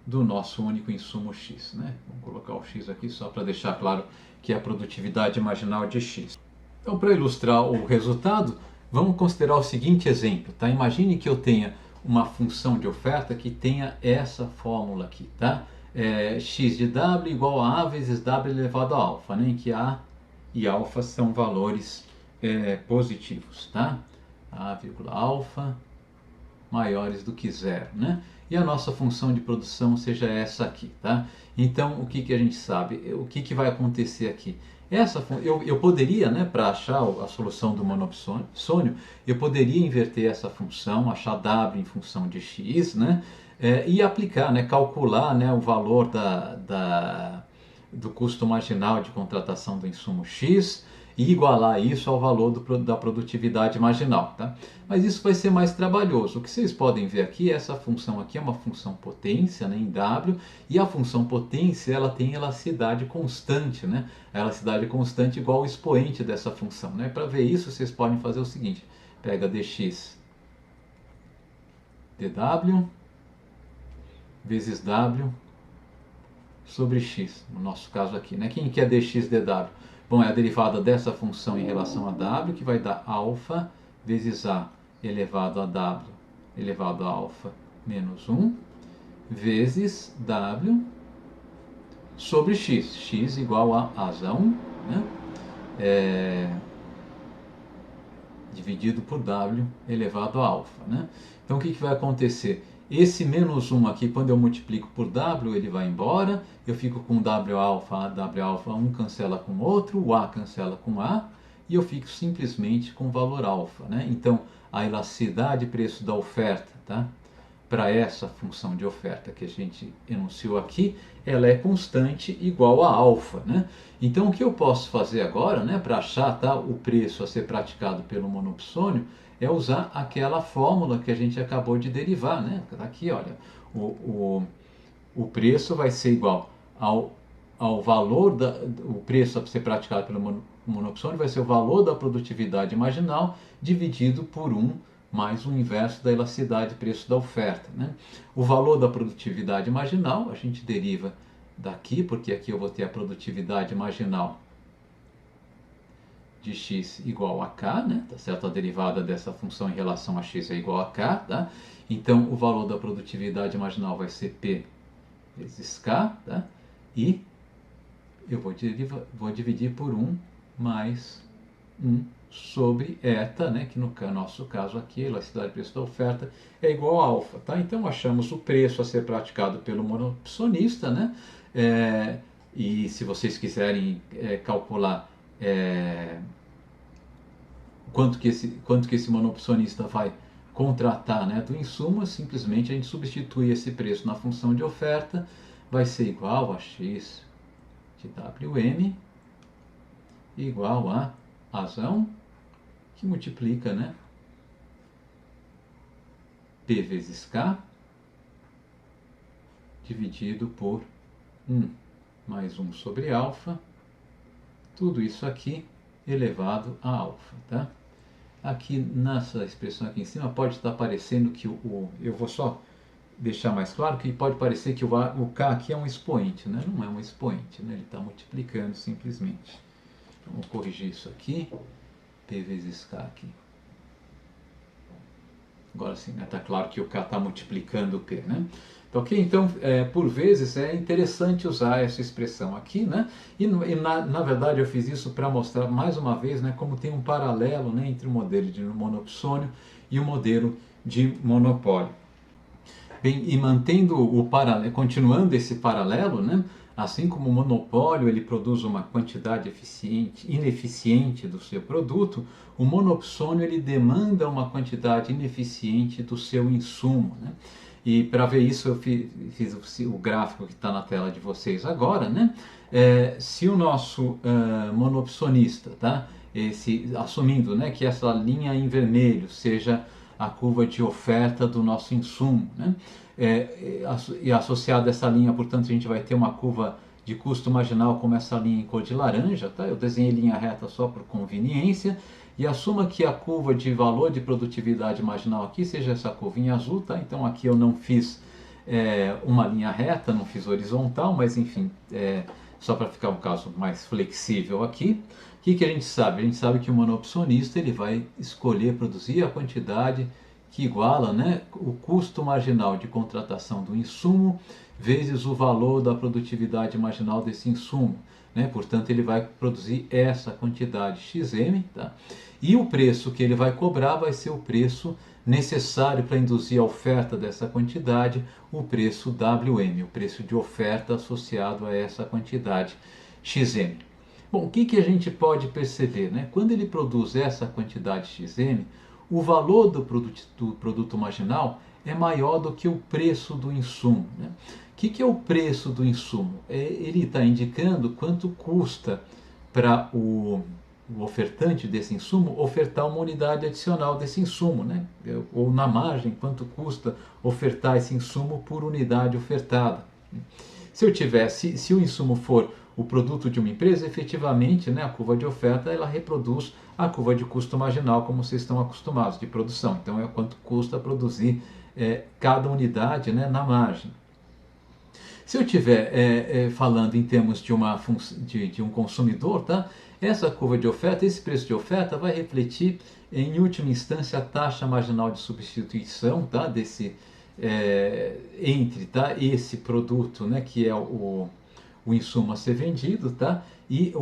do nosso único insumo X, né? Vamos colocar o X aqui só para deixar claro que é a produtividade marginal de X. Então, para ilustrar o resultado, vamos considerar o seguinte exemplo, tá? Imagine que eu tenha uma função de oferta que tenha essa fórmula aqui, tá? X de W igual a vezes W elevado a alfa, né? Em que A e alfa são valores positivos, tá? A vírgula alfa maiores do que zero, né? E a nossa função de produção seja essa aqui, tá? Então, o que a gente sabe? O que vai acontecer aqui? Eu poderia, né, para achar a solução do monopsônio, eu poderia inverter essa função, achar W em função de x, né, e aplicar, né, calcular, né, o valor do custo marginal de contratação do insumo x e igualar isso ao valor da produtividade marginal, tá? Mas isso vai ser mais trabalhoso. O que vocês podem ver aqui, essa função aqui é uma função potência, né, em W, e a função potência ela tem elasticidade constante, né? A elasticidade constante igual ao expoente dessa função, né? Para ver isso, vocês podem fazer o seguinte: pega dx dw vezes W sobre x, no nosso caso aqui, né? Quem que é dx dw? Bom, é a derivada dessa função em relação a W, que vai dar alfa vezes A elevado a W elevado a alfa menos 1, vezes W sobre x, x igual a asa 1, né? Dividido por W elevado a alfa, né? Então o que vai acontecer? Esse menos 1 aqui, quando eu multiplico por W, ele vai embora, eu fico com W alfa, um cancela com o outro, o A cancela com A, e eu fico simplesmente com o valor alfa, né? Então, a elasticidade de preço da oferta, tá? Para essa função de oferta que a gente enunciou aqui, ela é constante igual a alfa, né? Então, o que eu posso fazer agora, né, para achar, tá, o preço a ser praticado pelo monopsônio, é usar aquela fórmula que a gente acabou de derivar, né? Aqui, olha, o preço vai ser igual ao valor o preço a ser praticado pelo monopsônio vai ser o valor da produtividade marginal dividido por 1 mais o inverso da elasticidade de preço da oferta, né? O valor da produtividade marginal a gente deriva daqui, porque aqui eu vou ter a produtividade marginal de x igual a k, né? Tá certo? A derivada dessa função em relação a x é igual a k, tá? Então, o valor da produtividade marginal vai ser P vezes K, tá? E eu vou dividir por 1 mais 1 sobre eta, né? Que no nosso caso aqui, a elasticidade de preço da oferta é igual a alfa, tá? Então, achamos o preço a ser praticado pelo monopsonista, né? E se vocês quiserem calcular quanto que esse monoopcionista vai contratar, né, do insumo, simplesmente a gente substitui esse preço na função de oferta, vai ser igual a x de WM igual a razão que multiplica, né, P vezes K dividido por 1 mais 1 sobre alfa, tudo isso aqui elevado a alfa, tá? Aqui nessa expressão aqui em cima pode estar parecendo que eu vou só deixar mais claro que pode parecer que o K aqui é um expoente, né? Não é um expoente, né? Ele está multiplicando simplesmente. Vamos corrigir isso aqui, P vezes K aqui. Agora sim, está, né, claro que o K está multiplicando o P, né? Ok? Então, por vezes é interessante usar essa expressão aqui, né? E na verdade eu fiz isso para mostrar mais uma vez, né, como tem um paralelo, né, entre o modelo de monopsônio e o modelo de monopólio. Bem, e mantendo o paralelo, continuando esse paralelo, né? Assim como o monopólio ele produz uma quantidade ineficiente do seu produto, o monopsônio ele demanda uma quantidade ineficiente do seu insumo, né? E para ver isso eu fiz o gráfico que está na tela de vocês agora, né? Se o nosso monopsonista, tá? Assumindo, né, que essa linha em vermelho seja a curva de oferta do nosso insumo, né? E associado a essa linha, portanto, a gente vai ter uma curva de custo marginal como essa linha em cor de laranja, tá? Eu desenhei linha reta só por conveniência, e assuma que a curva de valor de produtividade marginal aqui seja essa curva em azul, tá? Então aqui eu não fiz uma linha reta, não fiz horizontal, mas enfim, só para ficar um caso mais flexível aqui. O que a gente sabe? A gente sabe que o monoopcionista ele vai escolher produzir a quantidade que iguala, né, o custo marginal de contratação do insumo vezes o valor da produtividade marginal desse insumo, né? Portanto, ele vai produzir essa quantidade XM, tá? E o preço que ele vai cobrar vai ser o preço necessário para induzir a oferta dessa quantidade, o preço WM, o preço de oferta associado a essa quantidade XM. Bom, o que a gente pode perceber, né? Quando ele produz essa quantidade XM, o valor do produto marginal é maior do que o preço do insumo, né? O que é o preço do insumo? Ele está indicando quanto custa para o ofertante desse insumo ofertar uma unidade adicional desse insumo, né? Ou na margem, quanto custa ofertar esse insumo por unidade ofertada. Se o insumo for o produto de uma empresa, efetivamente, né, a curva de oferta ela reproduz a curva de custo marginal, como vocês estão acostumados, de produção. Então é quanto custa produzir cada unidade, né, na margem. Se eu estiver falando em termos de um consumidor, tá? Essa curva de oferta, esse preço de oferta vai refletir, em última instância, a taxa marginal de substituição, tá? Entre, tá? Esse produto, né, que é o insumo a ser vendido, tá? E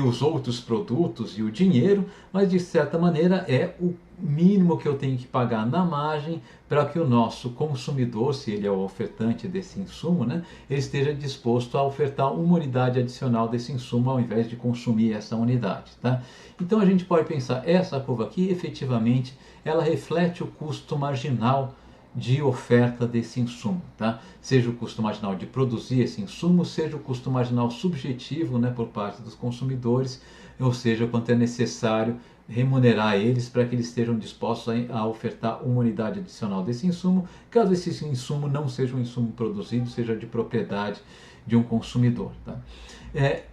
os outros produtos e o dinheiro, mas de certa maneira é o mínimo que eu tenho que pagar na margem para que o nosso consumidor, se ele é o ofertante desse insumo, né, ele esteja disposto a ofertar uma unidade adicional desse insumo ao invés de consumir essa unidade, tá? Então a gente pode pensar, essa curva aqui efetivamente ela reflete o custo marginal de oferta desse insumo, tá? Seja o custo marginal de produzir esse insumo, seja o custo marginal subjetivo, né, por parte dos consumidores, ou seja, quanto é necessário remunerar eles para que eles estejam dispostos a ofertar uma unidade adicional desse insumo, caso esse insumo não seja um insumo produzido, seja de propriedade de um consumidor, tá?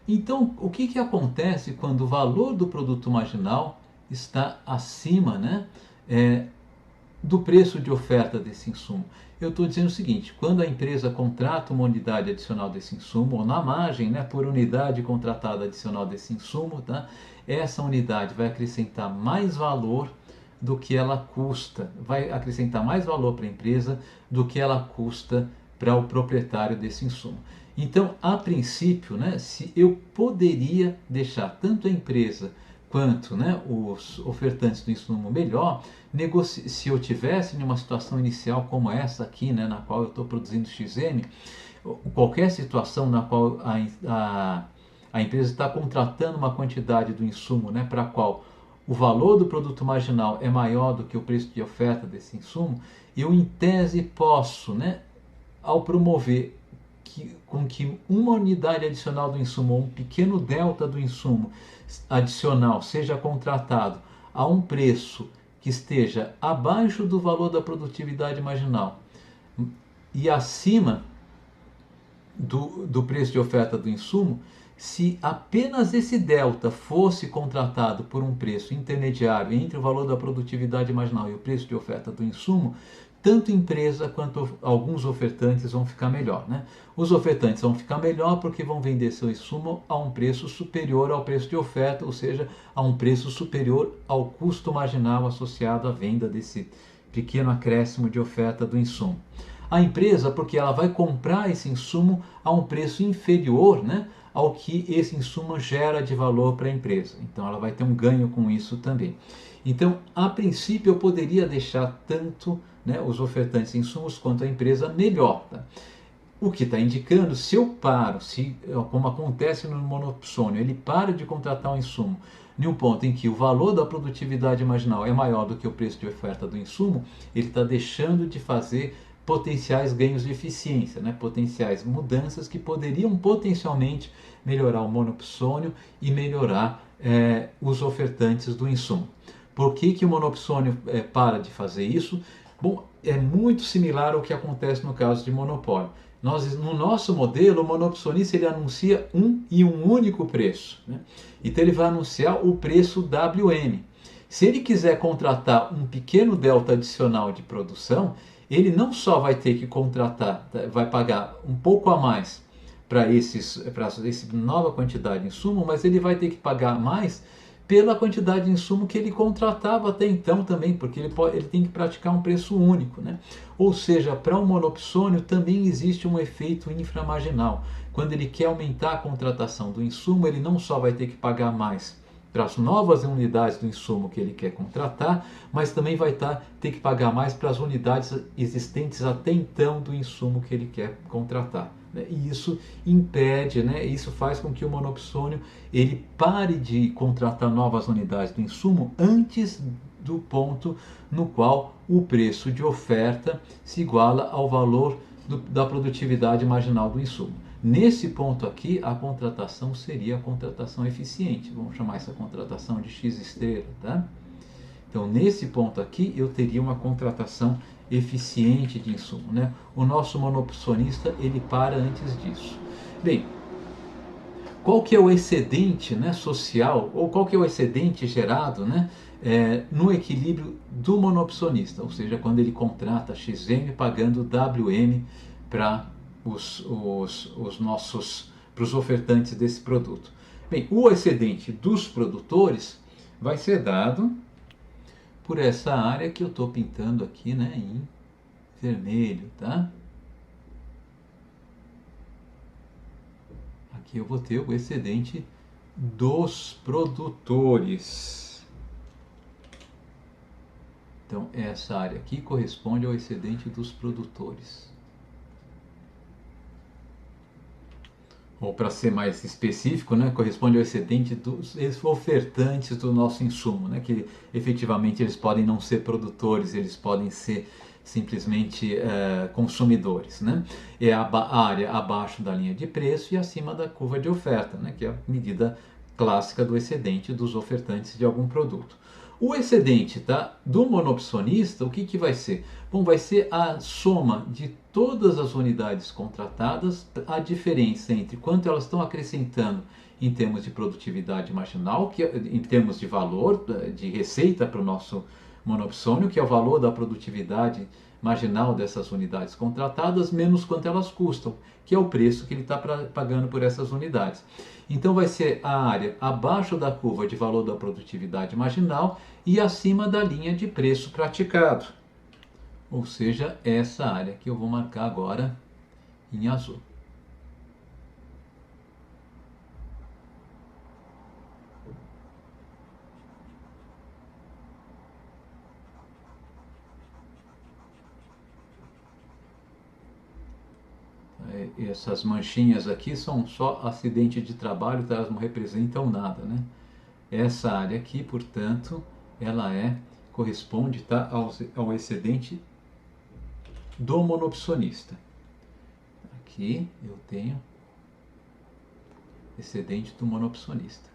Então, o que acontece quando o valor do produto marginal está acima, né, do preço de oferta desse insumo? Eu estou dizendo o seguinte: quando a empresa contrata uma unidade adicional desse insumo, ou na margem, né, por unidade contratada adicional desse insumo, tá, essa unidade vai acrescentar mais valor do que ela custa, vai acrescentar mais valor para a empresa do que ela custa para o proprietário desse insumo. Então, a princípio, né, se eu poderia deixar tanto a empresa quanto, né, os ofertantes do insumo melhor, se eu tivesse em uma situação inicial como essa aqui, né, na qual eu estou produzindo XM, qualquer situação na qual a empresa está contratando uma quantidade do insumo, né, para a qual o valor do produto marginal é maior do que o preço de oferta desse insumo, eu em tese posso, né, ao promover com que uma unidade adicional do insumo, ou um pequeno delta do insumo adicional seja contratado a um preço que esteja abaixo do valor da produtividade marginal e acima do preço de oferta do insumo, se apenas esse delta fosse contratado por um preço intermediário entre o valor da produtividade marginal e o preço de oferta do insumo, tanto empresa quanto alguns ofertantes vão ficar melhor, né? Os ofertantes vão ficar melhor porque vão vender seu insumo a um preço superior ao preço de oferta, ou seja, a um preço superior ao custo marginal associado à venda desse pequeno acréscimo de oferta do insumo. A empresa, porque ela vai comprar esse insumo a um preço inferior, né, ao que esse insumo gera de valor para a empresa. Então ela vai ter um ganho com isso também. Então, a princípio, eu poderia deixar tanto, né, os ofertantes de insumos quanto a empresa melhor. Tá? O que está indicando, se eu paro, como acontece no monopsônio, ele para de contratar um insumo em um ponto em que o valor da produtividade marginal é maior do que o preço de oferta do insumo, ele está deixando de fazer potenciais ganhos de eficiência, né? Potenciais mudanças que poderiam potencialmente melhorar o monopsônio e melhorar os ofertantes do insumo. Por que o monopsônio para de fazer isso? Bom, é muito similar ao que acontece no caso de monopólio. No nosso modelo, o monopsonista ele anuncia um e um único preço. Né? Então ele vai anunciar o preço WM. Se ele quiser contratar um pequeno delta adicional de produção, ele não só vai ter que contratar, vai pagar um pouco a mais para essa nova quantidade de insumo, mas ele vai ter que pagar mais pela quantidade de insumo que ele contratava até então também, porque ele tem que praticar um preço único. Né? Ou seja, para um monopsônio também existe um efeito inframarginal. Quando ele quer aumentar a contratação do insumo, ele não só vai ter que pagar mais para as novas unidades do insumo que ele quer contratar, mas também vai ter que pagar mais para as unidades existentes até então do insumo que ele quer contratar. E isso impede, né, isso faz com que o monopsônio ele pare de contratar novas unidades do insumo antes do ponto no qual o preço de oferta se iguala ao valor da produtividade marginal do insumo. Nesse ponto aqui, a contratação seria a contratação eficiente. Vamos chamar essa contratação de X estrela, tá? Então, nesse ponto aqui, eu teria uma contratação eficiente de insumo, né? O nosso monopsonista, ele para antes disso. Bem, qual que é o excedente, né, social, ou qual que é o excedente gerado, né, no equilíbrio do monopsonista, ou seja, quando ele contrata XM pagando WM para para os ofertantes desse produto. Bem, o excedente dos produtores vai ser dado por essa área que eu estou pintando aqui, né, em vermelho, tá? Aqui eu vou ter o excedente dos produtores. Então, essa área aqui corresponde ao excedente dos produtores. Ou para ser mais específico, né, corresponde ao excedente dos ofertantes do nosso insumo, né, que efetivamente eles podem não ser produtores, eles podem ser simplesmente consumidores. Né? É a área abaixo da linha de preço e acima da curva de oferta, né, que é a medida clássica do excedente dos ofertantes de algum produto. O excedente, tá, do monopsonista, o que vai ser? Bom, vai ser a soma de todas as unidades contratadas, a diferença entre quanto elas estão acrescentando em termos de produtividade marginal, em termos de valor, de receita para o nosso monopsônio, que é o valor da produtividade marginal dessas unidades contratadas, menos quanto elas custam, que é o preço que ele está pagando por essas unidades. Então vai ser a área abaixo da curva de valor da produtividade marginal e acima da linha de preço praticado. Ou seja, essa área que eu vou marcar agora em azul. essas manchinhas aqui são só acidente de trabalho, tá? Elas não representam nada, né? Essa área aqui, portanto, ela corresponde, tá, ao excedente do monopsionista. Aqui eu tenho excedente do monopsionista.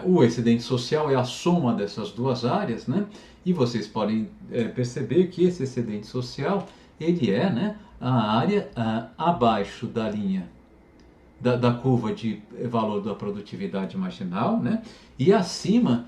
O excedente social é a soma dessas duas áreas, né? E vocês podem perceber que esse excedente social, ele né, a área abaixo da linha da curva de valor da produtividade marginal, né? E acima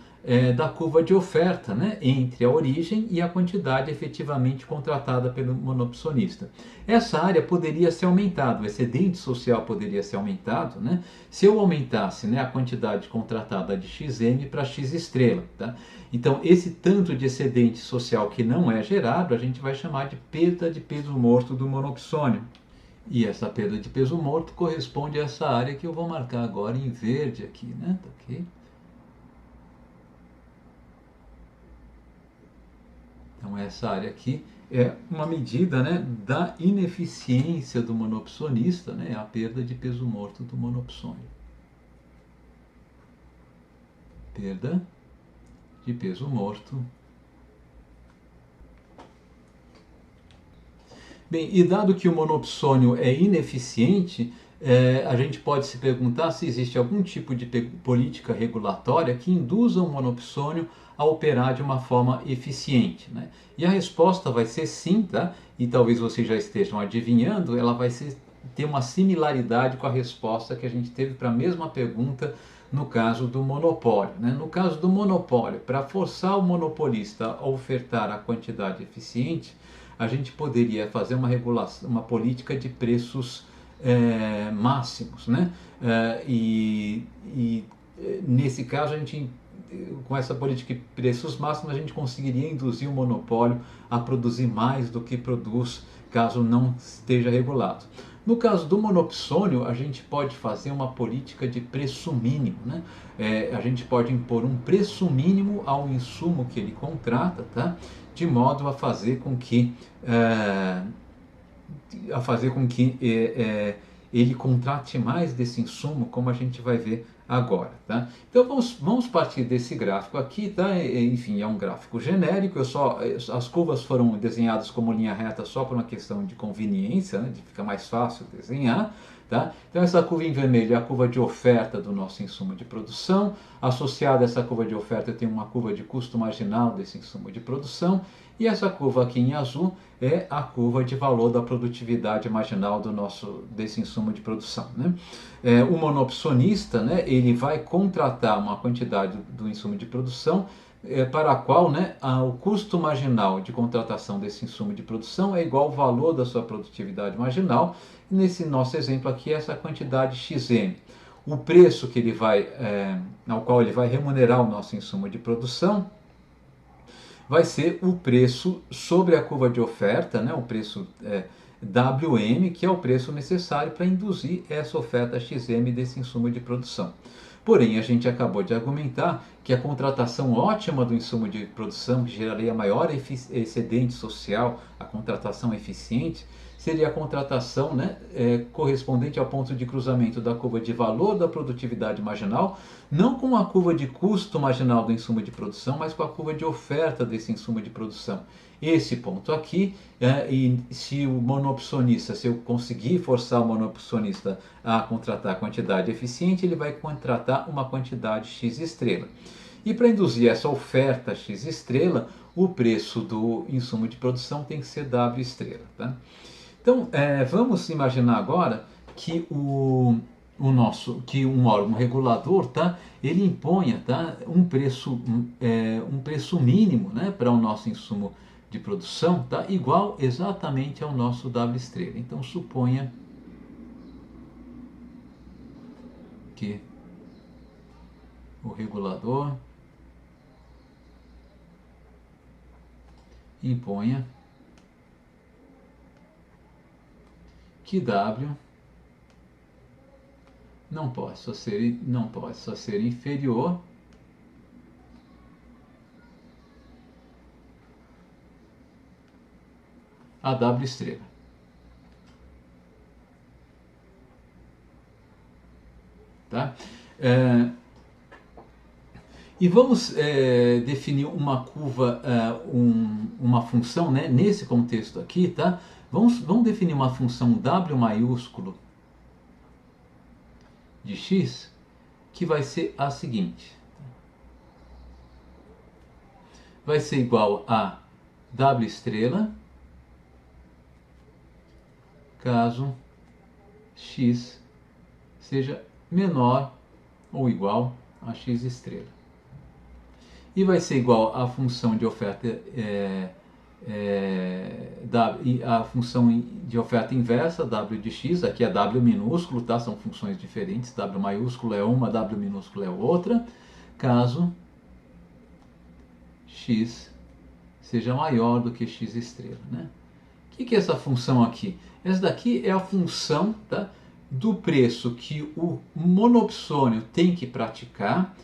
da curva de oferta, né? Entre a origem e a quantidade efetivamente contratada pelo monopsionista. Essa área poderia ser aumentada, o excedente social poderia ser aumentado, né? Se eu aumentasse, né, a quantidade contratada de XM para X estrela. Tá? Então, esse tanto de excedente social que não é gerado, a gente vai chamar de perda de peso morto do monopsônio. E essa perda de peso morto corresponde a essa área que eu vou marcar agora em verde aqui, né? Tá aqui. Então essa área aqui é uma medida, né, da ineficiência do monopsonista, né? A perda de peso morto do monopsônio. Perda de peso morto. Bem, e dado que o monopsônio é ineficiente, a gente pode se perguntar se existe algum tipo de política regulatória que induza o monopsônio a operar de uma forma eficiente. Né? E a resposta vai ser sim, tá? E talvez vocês já estejam adivinhando, ela vai ter uma similaridade com a resposta que a gente teve para a mesma pergunta no caso do monopólio. Né? No caso do monopólio, para forçar o monopolista a ofertar a quantidade eficiente, a gente poderia fazer uma regulação, uma política de preços máximos, né? Nesse caso a gente, com essa política de preços máximos, a gente conseguiria induzir o monopólio a produzir mais do que produz, caso não esteja regulado. No caso do monopsônio, a gente pode fazer uma política de preço mínimo, né? A gente pode impor um preço mínimo ao insumo que ele contrata, tá? De modo a fazer com que ele contrate mais desse insumo, como a gente vai ver agora. Tá? Então vamos partir desse gráfico aqui, tá? Enfim, é um gráfico genérico, as curvas foram desenhadas como linha reta só por uma questão de conveniência, né? De ficar mais fácil desenhar. Tá? Então essa curva em vermelho é a curva de oferta do nosso insumo de produção. Associada a essa curva de oferta tem uma curva de custo marginal desse insumo de produção. E essa curva aqui em azul é a curva de valor da produtividade marginal desse insumo de produção. Né? O monopsonista, né, ele vai contratar uma quantidade do insumo de produção para a qual, né, o custo marginal de contratação desse insumo de produção é igual ao valor da sua produtividade marginal. Nesse nosso exemplo aqui, essa quantidade XM. O preço que ao qual ele vai remunerar o nosso insumo de produção vai ser o preço sobre a curva de oferta, né, o preço WM, que é o preço necessário para induzir essa oferta XM desse insumo de produção. Porém, a gente acabou de argumentar que a contratação ótima do insumo de produção, que geraria maior excedente social, a contratação eficiente, seria a contratação, né, correspondente ao ponto de cruzamento da curva de valor da produtividade marginal, não com a curva de custo marginal do insumo de produção, mas com a curva de oferta desse insumo de produção. Esse ponto aqui, e se eu conseguir forçar o monopsonista a contratar a quantidade eficiente, ele vai contratar uma quantidade X estrela. E para induzir essa oferta X estrela, o preço do insumo de produção tem que ser W estrela. Tá? Então, vamos imaginar agora que que um órgão regulador, tá, ele imponha, tá, um preço mínimo, né, para o nosso insumo de produção, tá, igual exatamente ao nosso W estrela. Então, suponha que o regulador imponha que W não pode só ser inferior a W estrela. Tá? E vamos definir uma curva, uma função, né, nesse contexto aqui, tá? Vamos definir uma função W maiúsculo de x, que vai ser a seguinte. Vai ser igual a W estrela, caso x seja menor ou igual a x estrela. E vai ser igual à função de oferta a função de oferta inversa, W de x, aqui é W minúsculo, tá? São funções diferentes, W maiúsculo é uma, W minúsculo é outra, caso x seja maior do que x estrela, né? O que é essa função aqui? Essa daqui é a função, tá, do preço que o monopsônio tem que praticar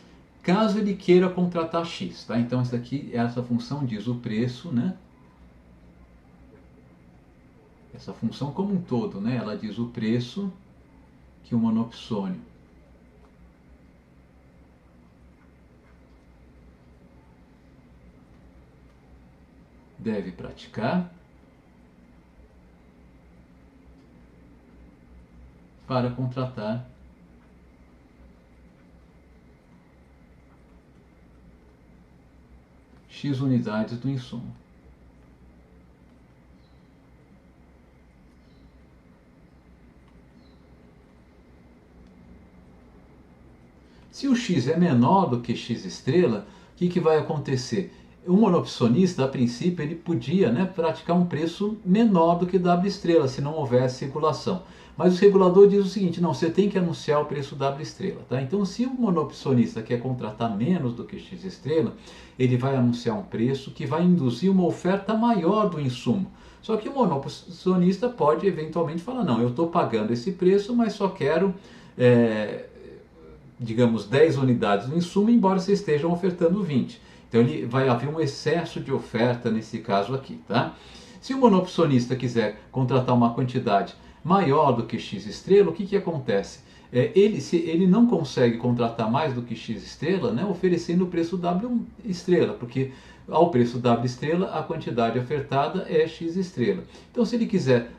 caso ele queira contratar x, tá? Então essa função diz o preço, né? Essa função como um todo, né? Ela diz o preço que o monopsônio deve praticar para contratar x unidades do insumo. Se o x é menor do que x estrela, o que vai acontecer? O monopsonista, a princípio, ele podia, né, praticar um preço menor do que W estrela, se não houvesse regulação. Mas o regulador diz o seguinte, não, você tem que anunciar o preço W estrela. Tá? Então, se o monopsonista quer contratar menos do que x estrela, ele vai anunciar um preço que vai induzir uma oferta maior do insumo. Só que o monopsonista pode eventualmente falar, não, eu estou pagando esse preço, mas só quero... digamos, 10 unidades do insumo, embora vocês estejam ofertando 20. Então ele vai haver um excesso de oferta nesse caso aqui, tá? Se o monopsonista quiser contratar uma quantidade maior do que x estrela, o que acontece? Se ele não consegue contratar mais do que x estrela, né, oferecendo o preço W estrela, porque ao preço W estrela a quantidade ofertada é x estrela. Então, se ele quiser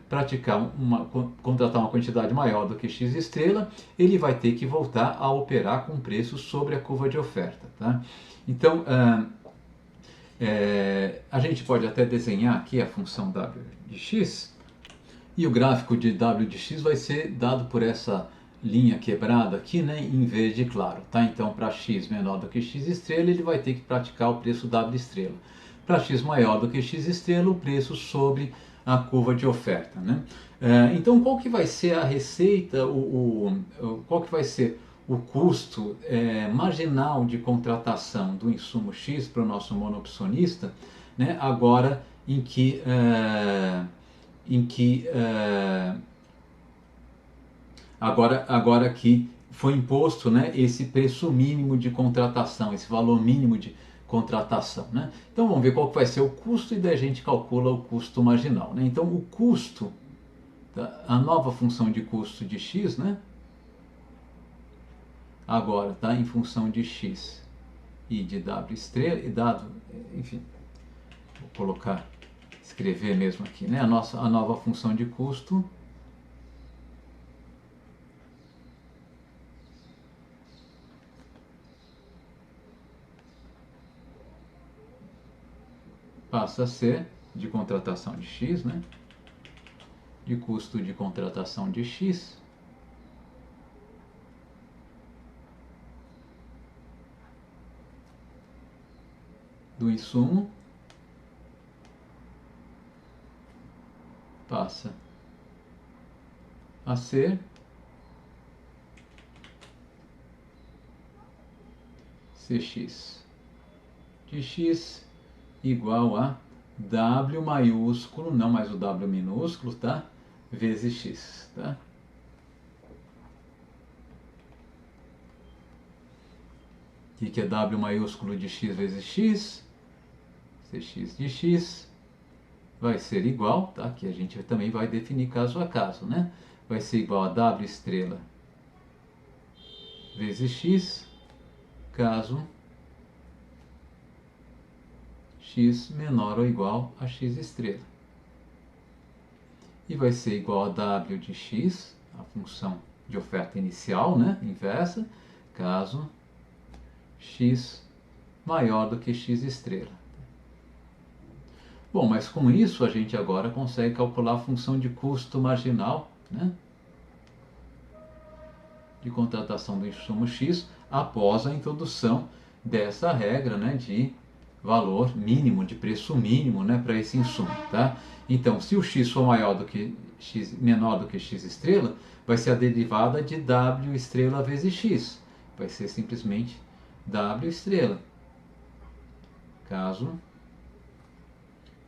contratar uma quantidade maior do que x estrela, ele vai ter que voltar a operar com preço sobre a curva de oferta. Tá? Então, a gente pode até desenhar aqui a função W de x, e o gráfico de W de x vai ser dado por essa linha quebrada aqui, né, em verde claro, tá? Então, para x menor do que x estrela, ele vai ter que praticar o preço W estrela. Para x maior do que x estrela, o preço sobre a curva de oferta, né? Então, qual que vai ser a receita, qual que vai ser o custo marginal de contratação do insumo x para o nosso monopsonista, né? Agora em que agora que foi imposto, né, esse preço mínimo de contratação, esse valor mínimo de contratação, né? Então vamos ver qual vai ser o custo e daí a gente calcula o custo marginal, né? Então o custo, tá, a nova função de custo de x, né, agora está em função de x e de W estrela, e dado, enfim, vou colocar, escrever mesmo aqui, né, a nova função de custo passa a ser de contratação de x, né, de custo de contratação de x do insumo passa a ser Cx de x igual a W maiúsculo, não mais o W minúsculo, tá? Vezes x, tá? que é W maiúsculo de x vezes x, cx de x, vai ser igual, tá? Que a gente também vai definir caso a caso, né? Vai ser igual a W estrela vezes x, caso x menor ou igual a x estrela. E vai ser igual a W de x, a função de oferta inicial, né? Inversa, caso x maior do que x estrela. Bom, mas com isso a gente agora consegue calcular a função de custo marginal, né, de contratação do insumo X após a introdução dessa regra, né, de valor mínimo, de preço mínimo, né, para esse insumo, tá? Então, se o X for maior do que X, menor do que X estrela, vai ser a derivada de W estrela vezes X. Vai ser simplesmente W estrela, caso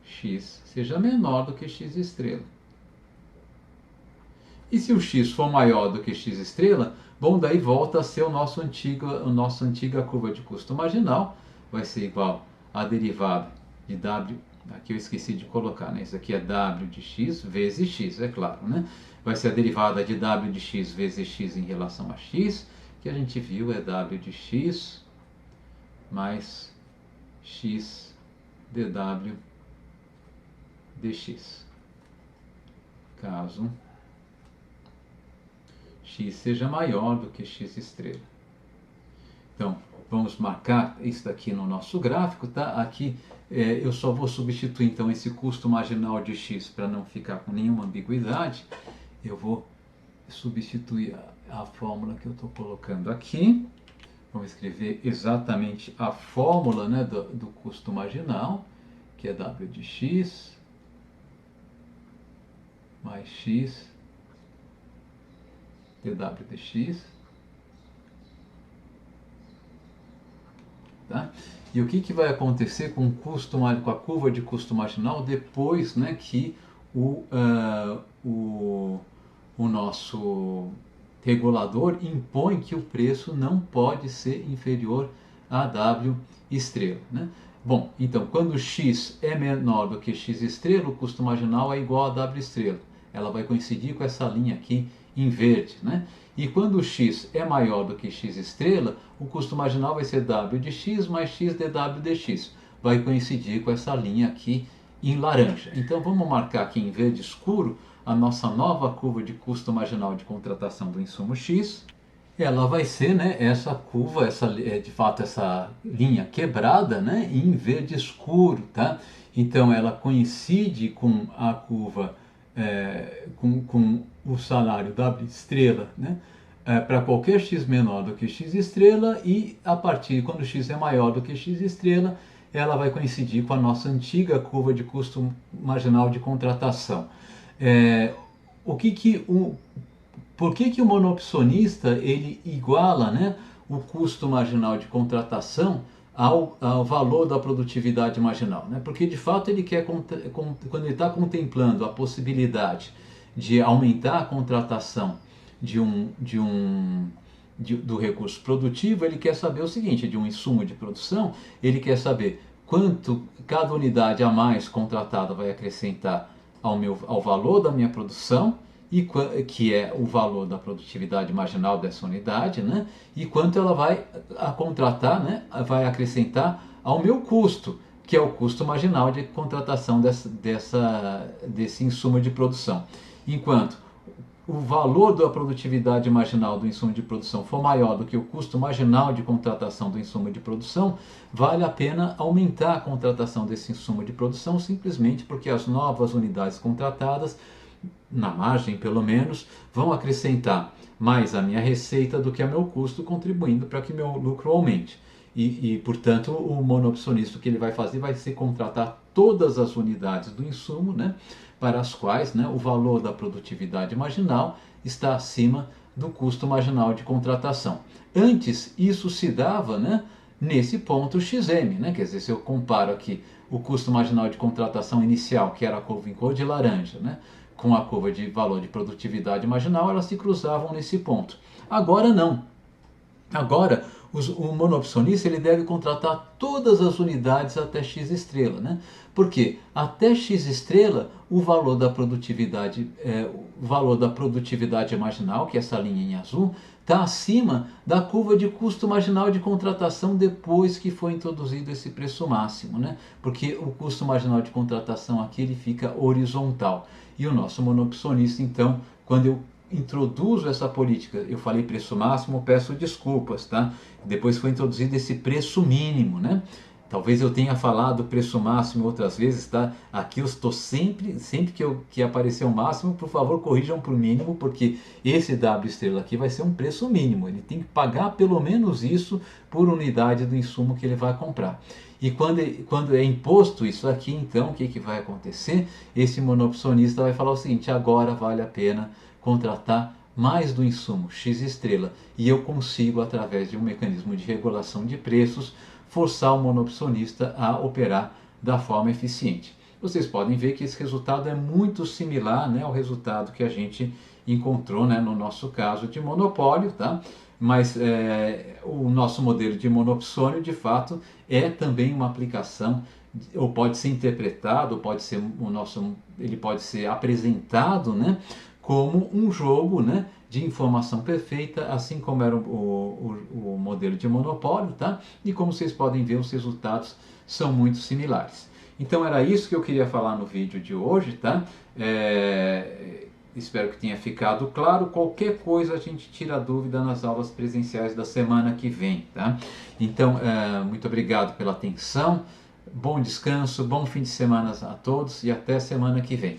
x seja menor do que x estrela. E se o x for maior do que x estrela, bom, daí volta a ser a nossa antiga curva de custo marginal, vai ser igual à derivada de W, aqui eu esqueci de colocar, né? Isso aqui é W de x vezes x, é claro, né? Vai ser a derivada de W de x vezes x em relação a x, que a gente viu é W de x mais x dW dx, caso x seja maior do que x estrela. Então, vamos marcar isso daqui no nosso gráfico, tá? Aqui eu só vou substituir então esse custo marginal de x para não ficar com nenhuma ambiguidade. Eu vou substituir a fórmula que eu estou colocando aqui. Vamos escrever exatamente a fórmula, né, do custo marginal, que é W de x mais x dW dx, tá? E o que vai acontecer com a curva de custo marginal depois, né, que o nosso regulador impõe que o preço não pode ser inferior a W estrela, né? Bom, então quando x é menor do que x estrela, o custo marginal é igual a W estrela. Ela vai coincidir com essa linha aqui em verde, né? E quando o x é maior do que x estrela, o custo marginal vai ser W de x mais x dW dx. Vai coincidir com essa linha aqui em laranja. Então vamos marcar aqui em verde escuro a nossa nova curva de custo marginal de contratação do insumo X. Ela vai ser, né, essa curva, de fato essa linha quebrada, né, em verde escuro, tá? Então ela coincide com a curva com o salário W estrela, né, para qualquer x menor do que x estrela, e a partir quando x é maior do que x estrela, ela vai coincidir com a nossa antiga curva de custo marginal de contratação. Por que o monoopcionista ele iguala, né, o custo marginal de contratação ao valor da produtividade marginal, né? Porque de fato ele quer, quando ele está contemplando a possibilidade de aumentar a contratação do recurso produtivo, ele quer saber o seguinte, de um insumo de produção, ele quer saber quanto cada unidade a mais contratada vai acrescentar ao valor da minha produção, que é o valor da produtividade marginal dessa unidade, né? E quanto ela vai contratar, né? Vai acrescentar ao meu custo, que é o custo marginal de contratação desse insumo de produção. Enquanto o valor da produtividade marginal do insumo de produção for maior do que o custo marginal de contratação do insumo de produção, vale a pena aumentar a contratação desse insumo de produção, simplesmente porque as novas unidades contratadas, na margem pelo menos, vão acrescentar mais a minha receita do que a meu custo, contribuindo para que meu lucro aumente. Portanto, o monoopcionista, o que ele vai fazer vai ser contratar todas as unidades do insumo, né, para as quais, né, o valor da produtividade marginal está acima do custo marginal de contratação. Antes, isso se dava, né, nesse ponto XM, né? Quer dizer, se eu comparo aqui o custo marginal de contratação inicial, que era a curva em cor de laranja, né, com a curva de valor de produtividade marginal, elas se cruzavam nesse ponto. Agora não. Agora, O monoopcionista ele deve contratar todas as unidades até X estrela, né? Porque até X estrela o valor da produtividade, marginal, que é essa linha em azul, está acima da curva de custo marginal de contratação depois que foi introduzido esse preço máximo, né? Porque o custo marginal de contratação aqui ele fica horizontal. E o nosso monoopcionista, então, quando eu introduzo essa política, eu falei preço máximo, peço desculpas, tá? Depois foi introduzido esse preço mínimo, né? Talvez eu tenha falado preço máximo outras vezes, tá? Aqui eu estou sempre que aparecer o máximo, por favor, corrijam para o mínimo, porque esse W estrela aqui vai ser um preço mínimo. Ele tem que pagar pelo menos isso por unidade do insumo que ele vai comprar. E quando é imposto isso aqui, então, o que vai acontecer? Esse monoopcionista vai falar o seguinte: agora vale a pena contratar mais do insumo X estrela, e eu consigo, através de um mecanismo de regulação de preços, forçar o monoopcionista a operar da forma eficiente. Vocês podem ver que esse resultado é muito similar, né, ao resultado que a gente encontrou, né, no nosso caso de monopólio, tá? Mas o nosso modelo de monoopsônio, de fato, é também uma aplicação, ou pode ser interpretado, ele pode ser apresentado, né, como um jogo, né, de informação perfeita, assim como era o modelo de monopólio, tá? E como vocês podem ver, os resultados são muito similares. Então era isso que eu queria falar no vídeo de hoje, tá? Espero que tenha ficado claro. Qualquer coisa a gente tira dúvida nas aulas presenciais da semana que vem, tá? Então, muito obrigado pela atenção, bom descanso, bom fim de semana a todos e até semana que vem.